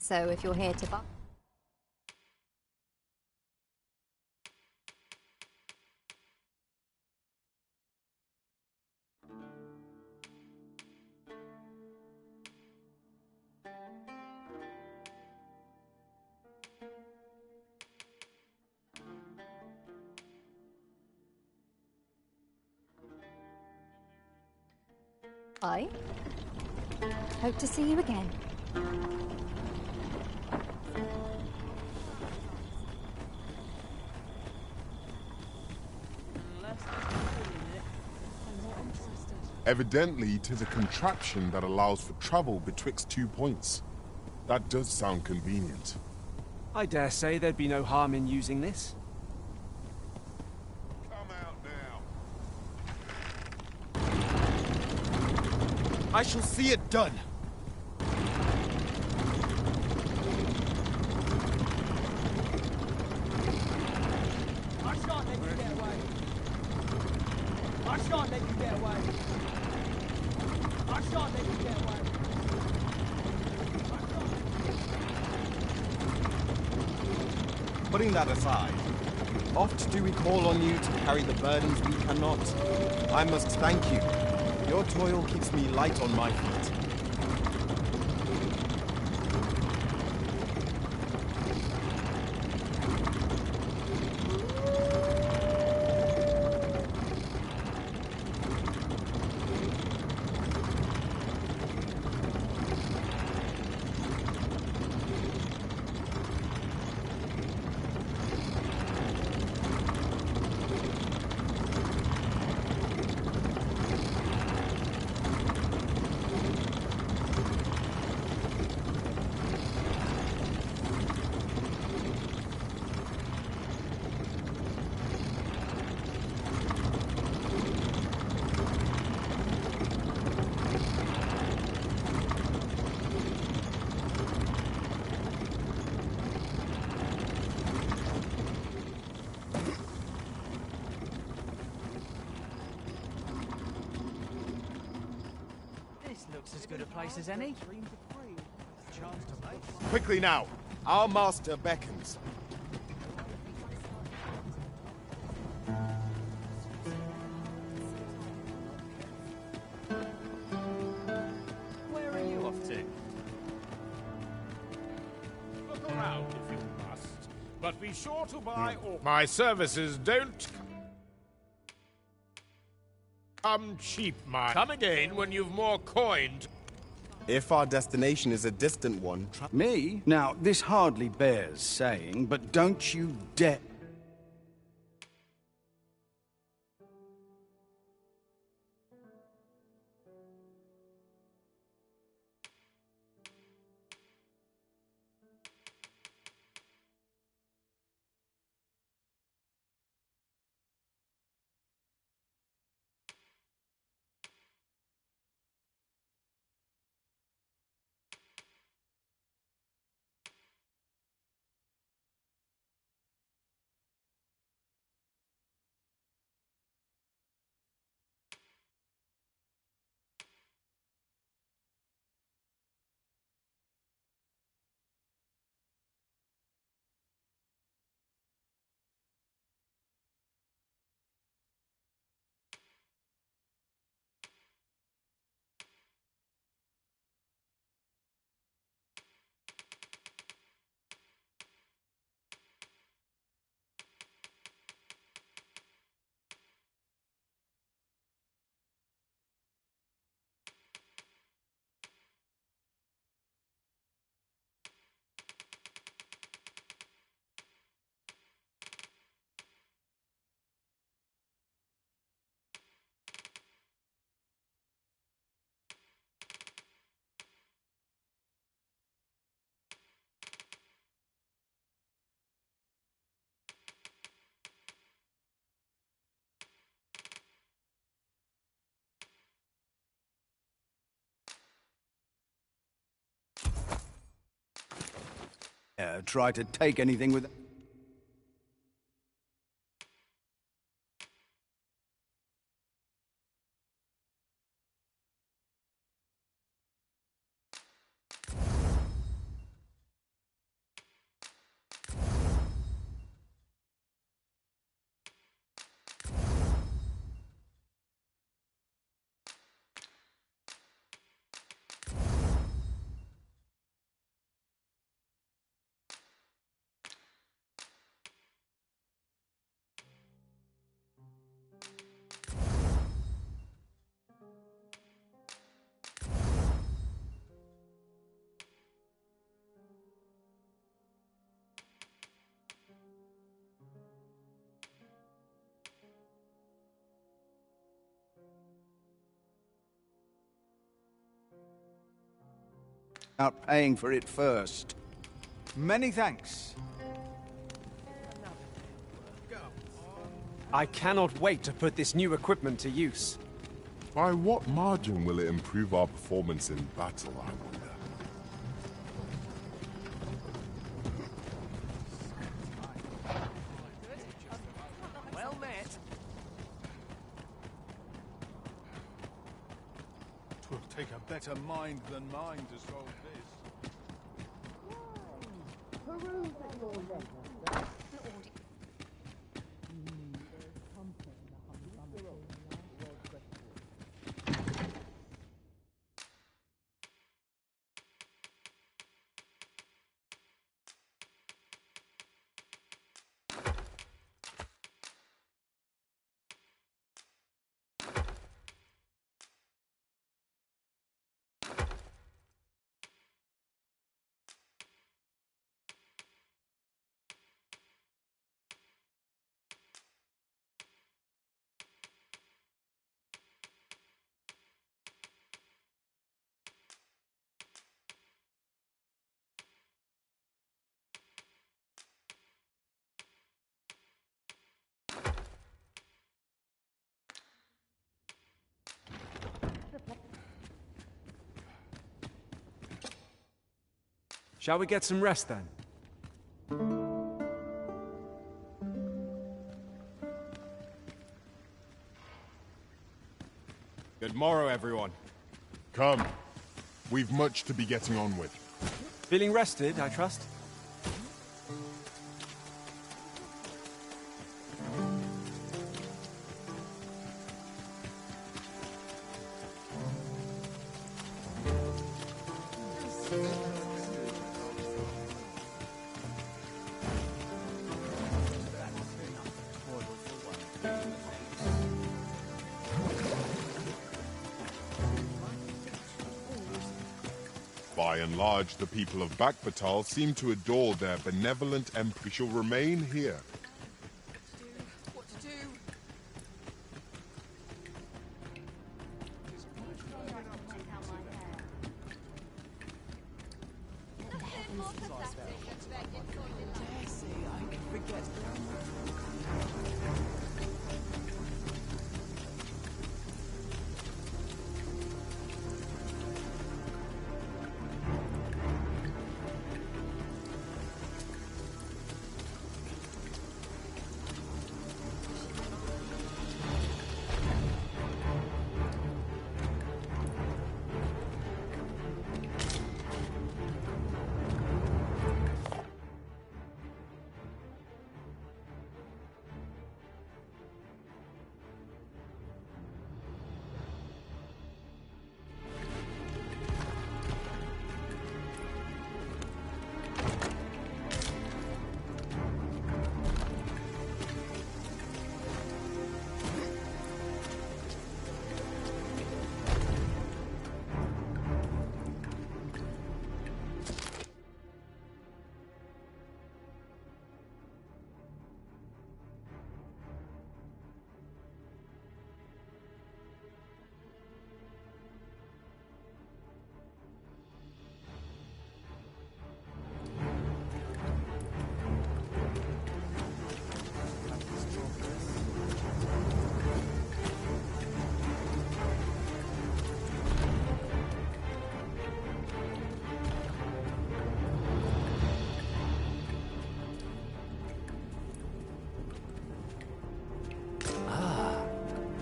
So if you're here to buy... I hope to see you again. Evidently, 'tis a contraption that allows for travel betwixt 2 points. That does sound convenient. I dare say there'd be no harm in using this. I shall see it done. I shan't let you get away. I shan't let you get away. I shan't let you get away. Putting that aside, oft do we call on you to carry the burdens we cannot. I must thank you. Your toil keeps me light on my feet. Looks as good a place as any. Quickly now, our master beckons. Where are you off to? Look around if you must, but be sure to buy all. My services don't... come cheap, man. Come again when you've more coin. If our destination is a distant one... Me? Now, this hardly bears saying, but don't you dare... try to take anything with... out paying for it first. Many thanks. I cannot wait to put this new equipment to use. By what margin will it improve our performance in battle, I wonder? Well met. Twill take a better mind than mine to solve this. Shall we get some rest then? Good morrow, everyone. Come. We've much to be getting on with. Feeling rested, I trust? By and large, the people of Backbatal seem to adore their benevolent emperor. We shall remain here. What to do?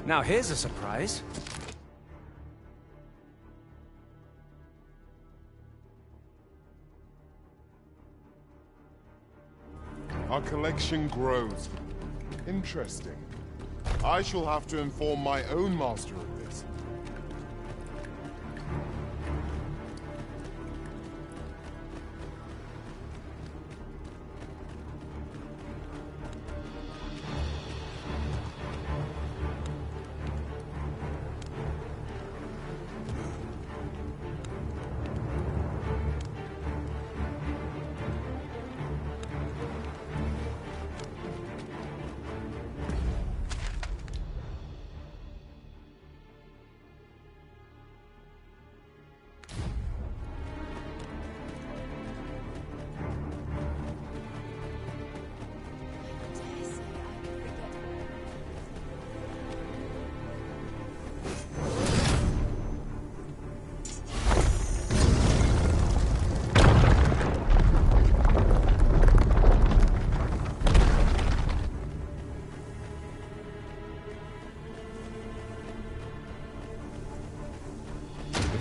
Now here's a surprise. Our collection grows. Interesting. I shall have to inform my own master of this.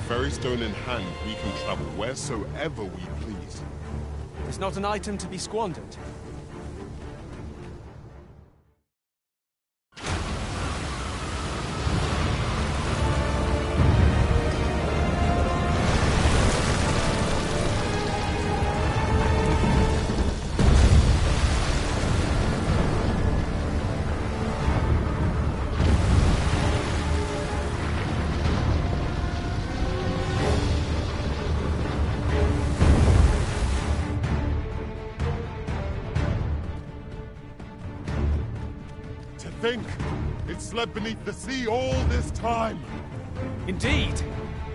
Ferrystone in hand, we can travel wheresoever we please. It's not an item to be squandered. Think! It slept beneath the sea all this time! Indeed!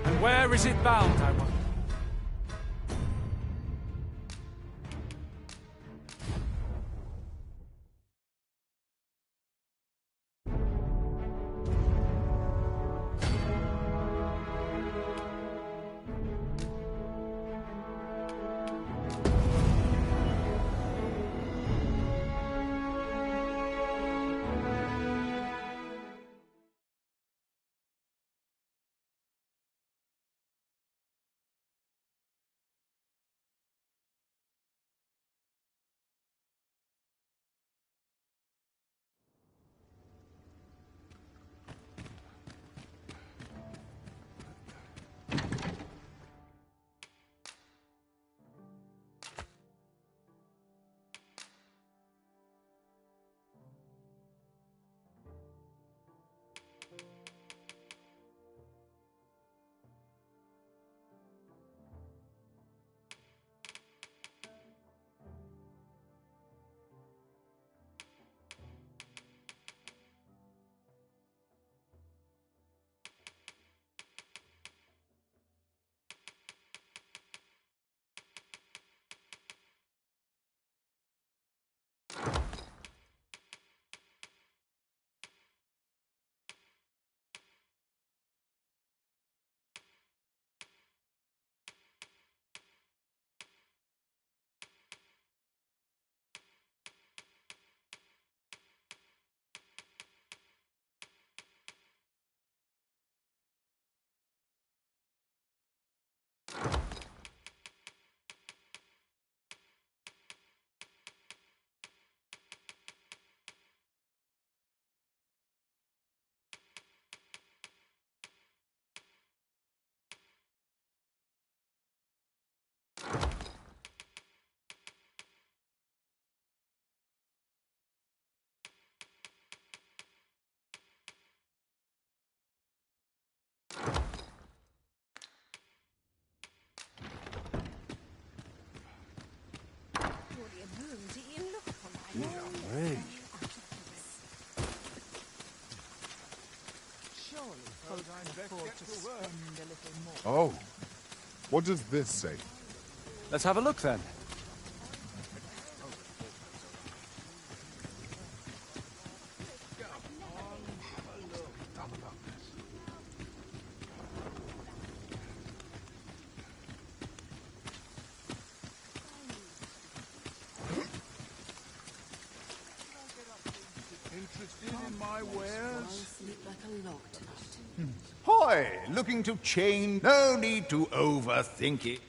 And where is it bound, I wonder? Oh, what does this say? Let's have a look then. Interested in my wares? Hoy, looking to change? No need to overthink it.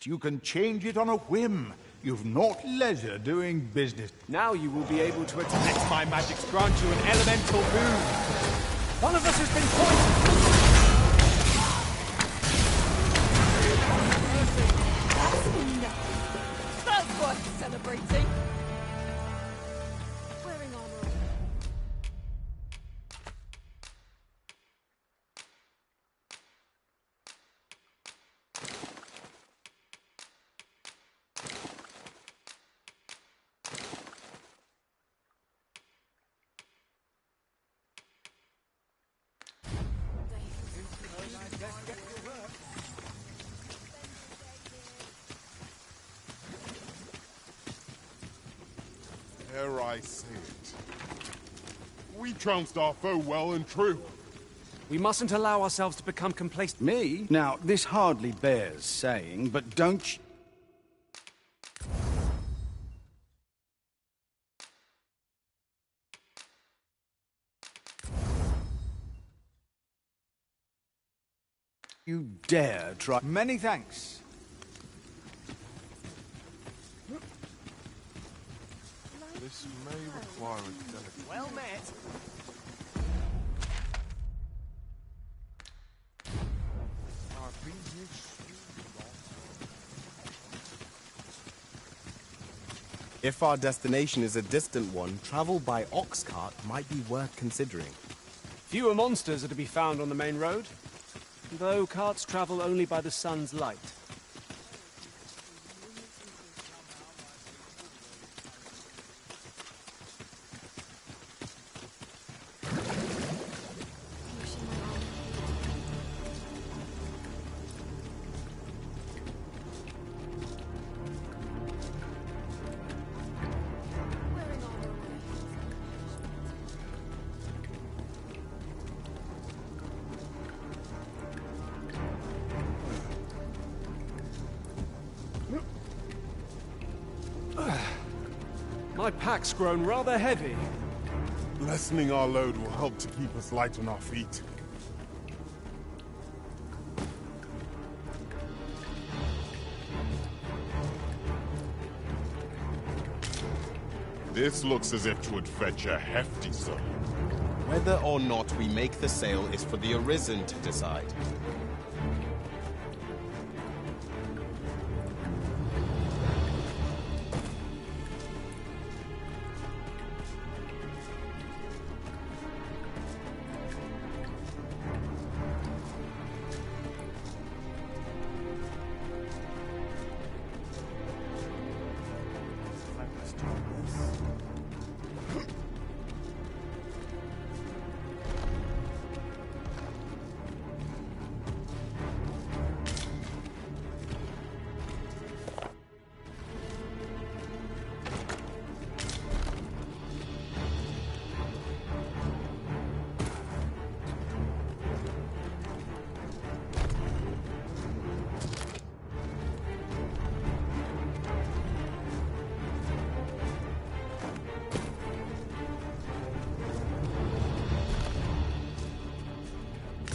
You can change it on a whim. You've not leisure doing business. Now you will be able to attack. Let my magics grant you an elemental boon. One of us has been poisoned. That's worth celebrating. Wearing armor. Ere I say it, we trounced our foe well and true. We mustn't allow ourselves to become complacent. Me? Now, this hardly bears saying, but don't... you dare try... Many thanks. This may require a delicate... Well met. If our destination is a distant one, travel by ox cart might be worth considering. Fewer monsters are to be found on the main road, though carts travel only by the sun's light. My pack's grown rather heavy. Lessening our load will help to keep us light on our feet. This looks as if 'twould fetch a hefty sum. Whether or not we make the sale is for the Arisen to decide.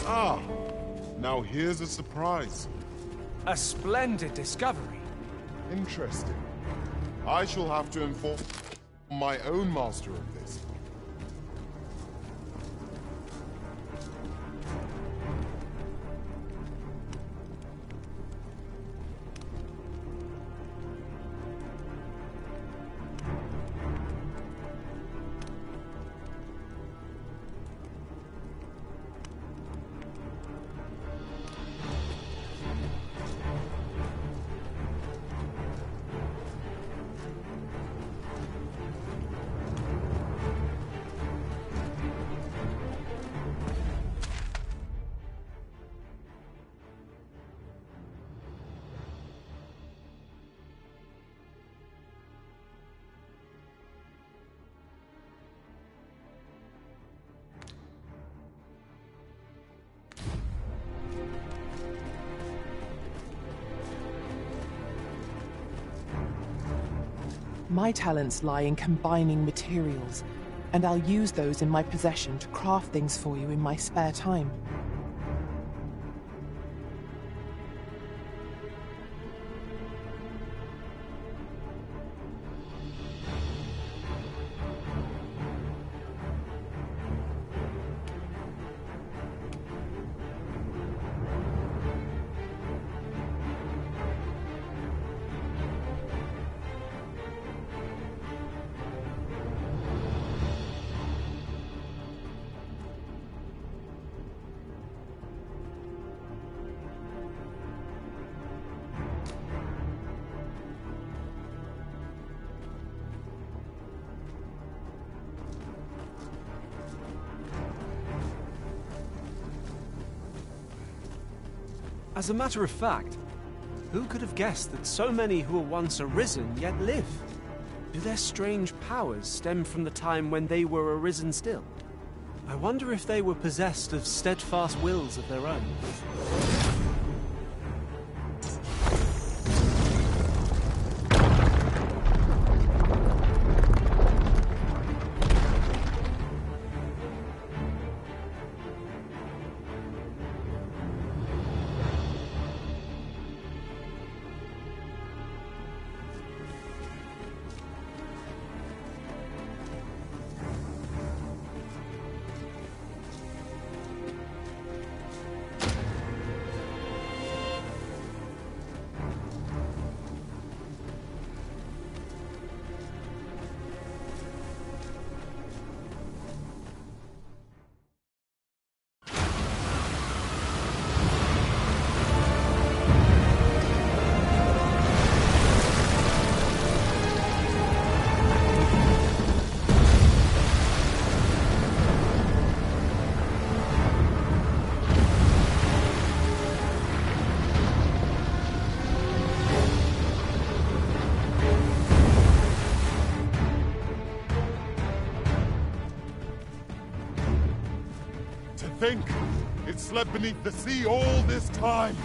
Ah, now here's a surprise. A splendid discovery. Interesting. I shall have to inform my own master of this. My talents lie in combining materials, and I'll use those in my possession to craft things for you in my spare time. As a matter of fact, who could have guessed that so many who were once arisen yet live? Do their strange powers stem from the time when they were arisen still? I wonder if they were possessed of steadfast wills of their own. Think! It slept beneath the sea all this time!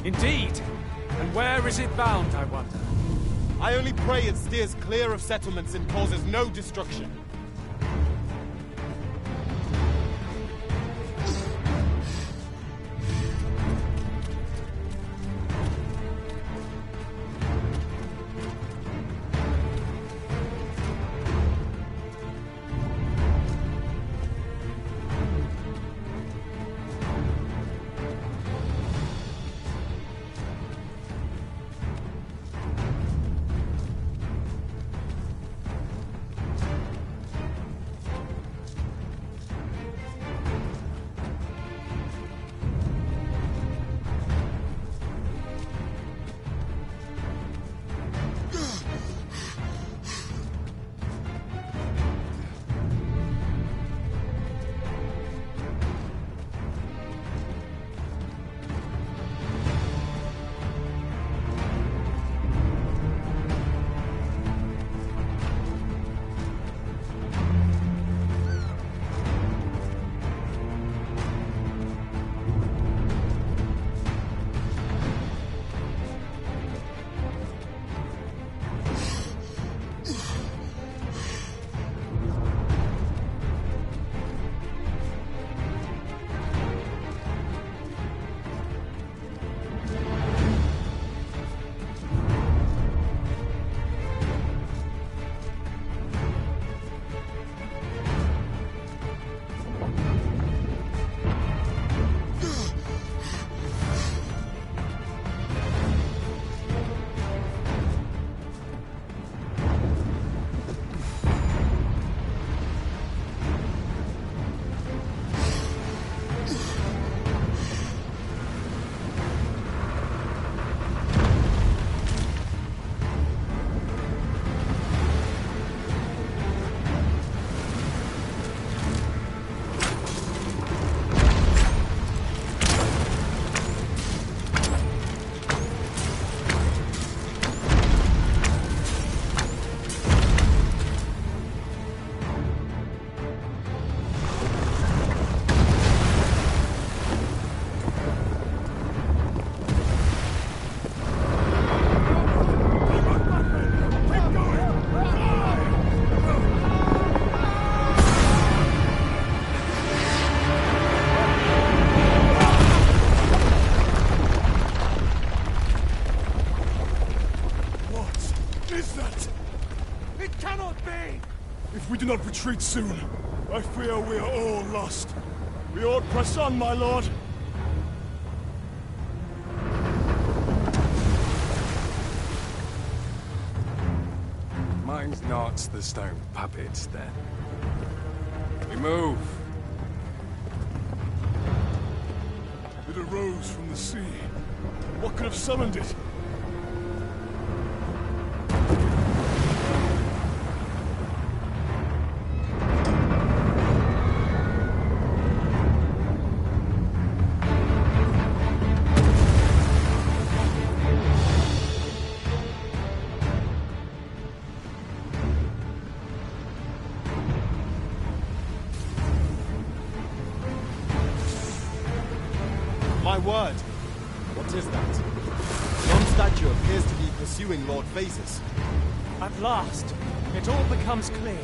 Indeed! And where is it bound, I wonder? I only pray it steers clear of settlements and causes no destruction. retreat soon. I fear we are all lost. We ought press on, my lord. Mine's not the stone puppets, then. We move. It arose from the sea. What could have summoned it? My word! What is that? Yon statue appears to be pursuing Lord Phases. At last, it all becomes clear.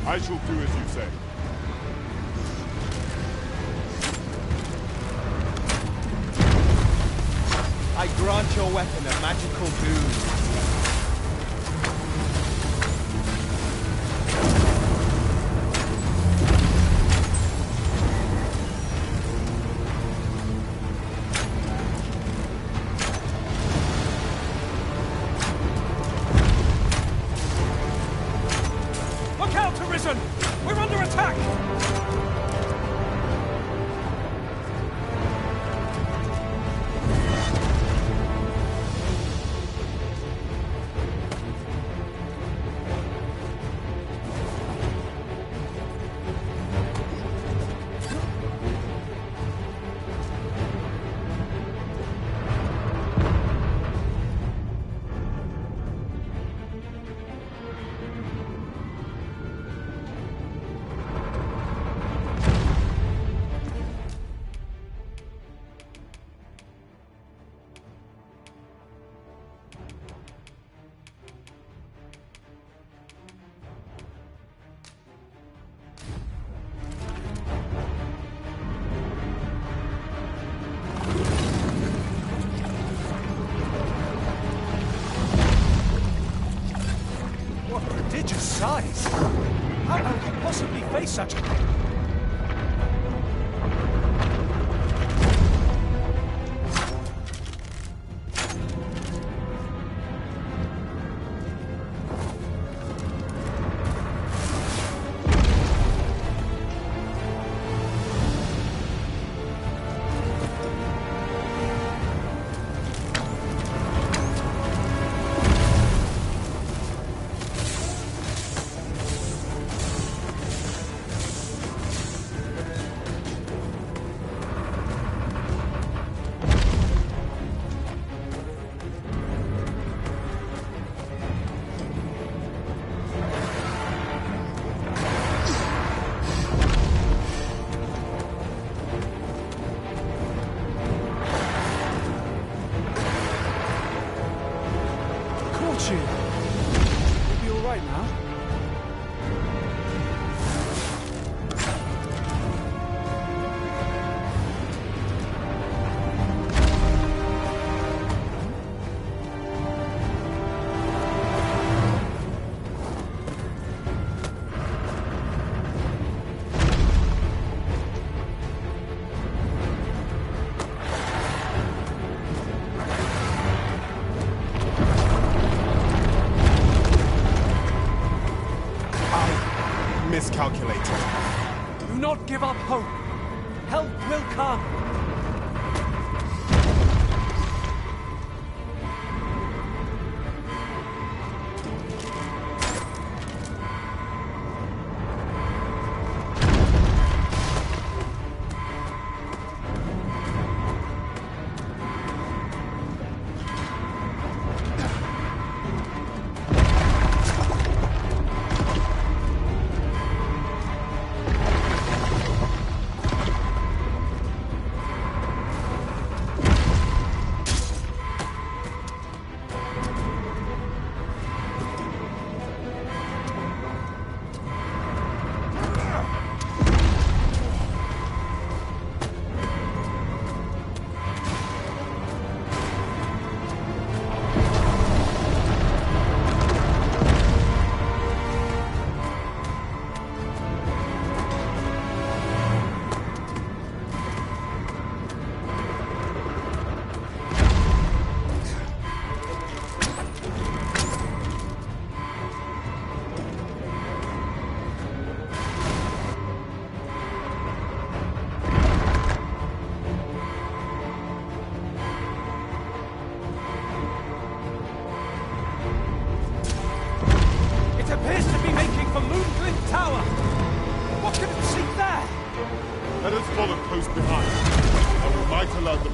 I shall do as you say. I grant your weapon a magical boon. size. How could you possibly face such a thing? Miscalculated. Do not give up hope. Help will come.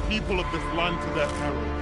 People of this land to their peril.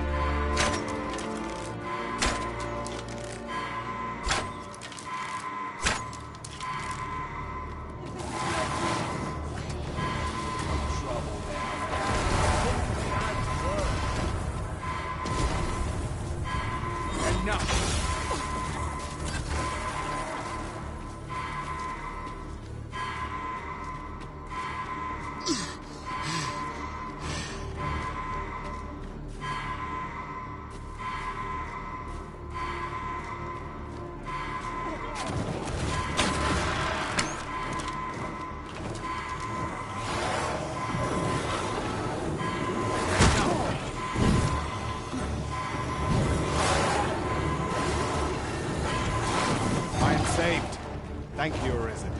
Thank you, Arisen.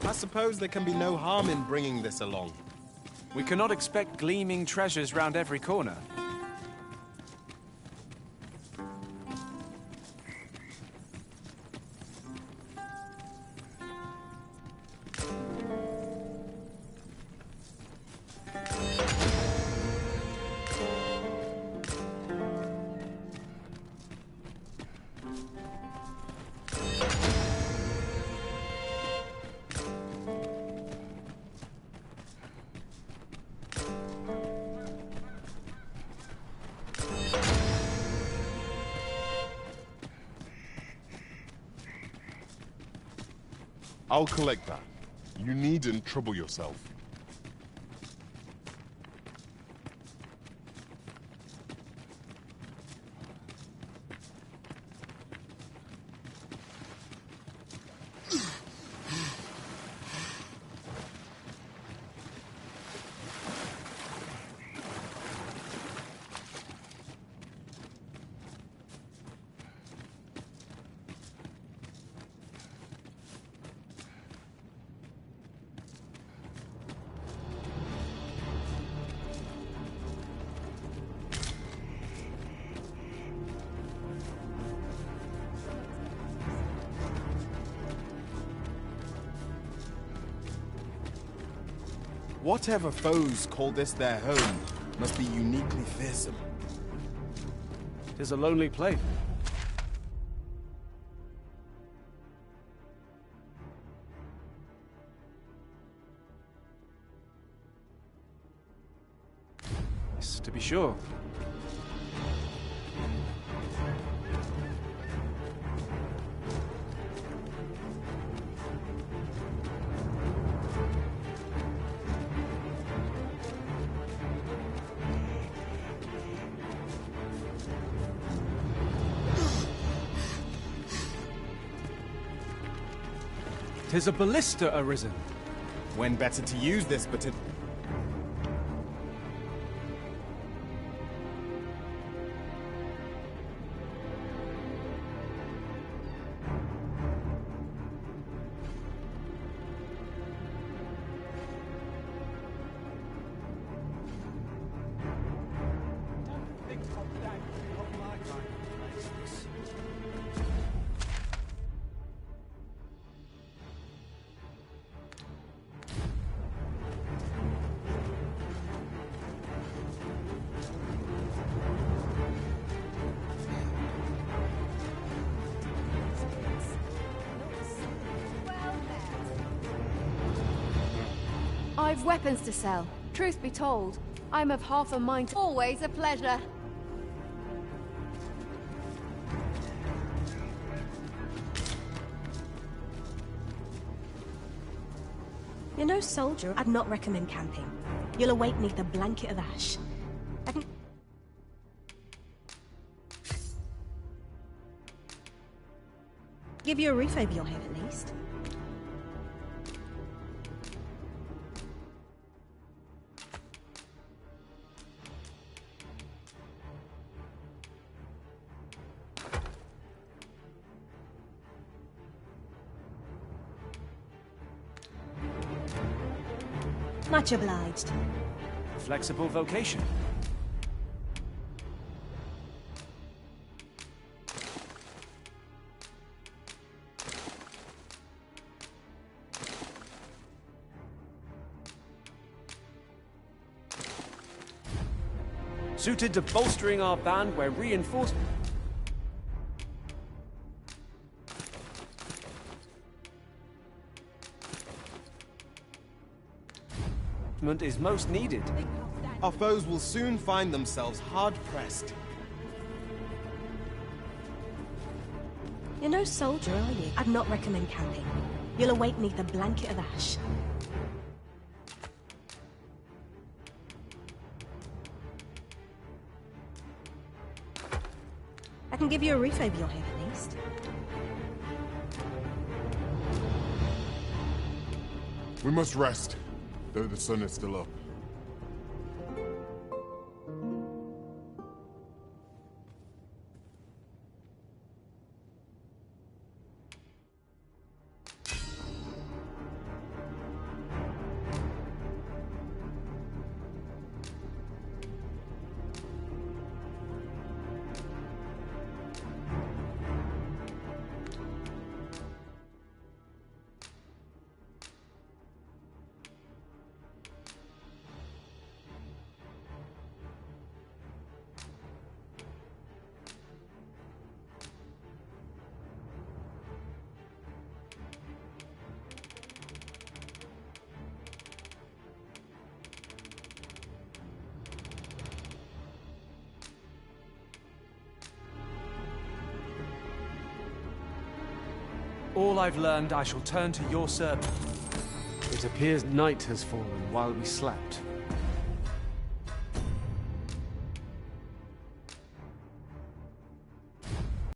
I suppose there can be no harm in bringing this along. We cannot expect gleaming treasures round every corner. I'll collect that. You needn't trouble yourself. Whatever foes call this their home must be uniquely fearsome. 'Tis a lonely place. Yes, to be sure. Tis a ballista arisen. When better to use this but to... I've weapons to sell. Truth be told, I'm of half a mind to... Always a pleasure. You're no soldier. I'd not recommend camping. You'll awake neath a blanket of ash. I can... give you a roof over your head at least. Much obliged. Flexible vocation. Suited to bolstering our band where reinforcement is most needed. Our foes will soon find themselves hard-pressed. You're no soldier, are you? I'd not recommend camping. You'll awake neath a blanket of ash. I can give you a roof over your head at least. We must rest, though the sun is still up. all I've learned, I shall turn to your service. It appears night has fallen while we slept.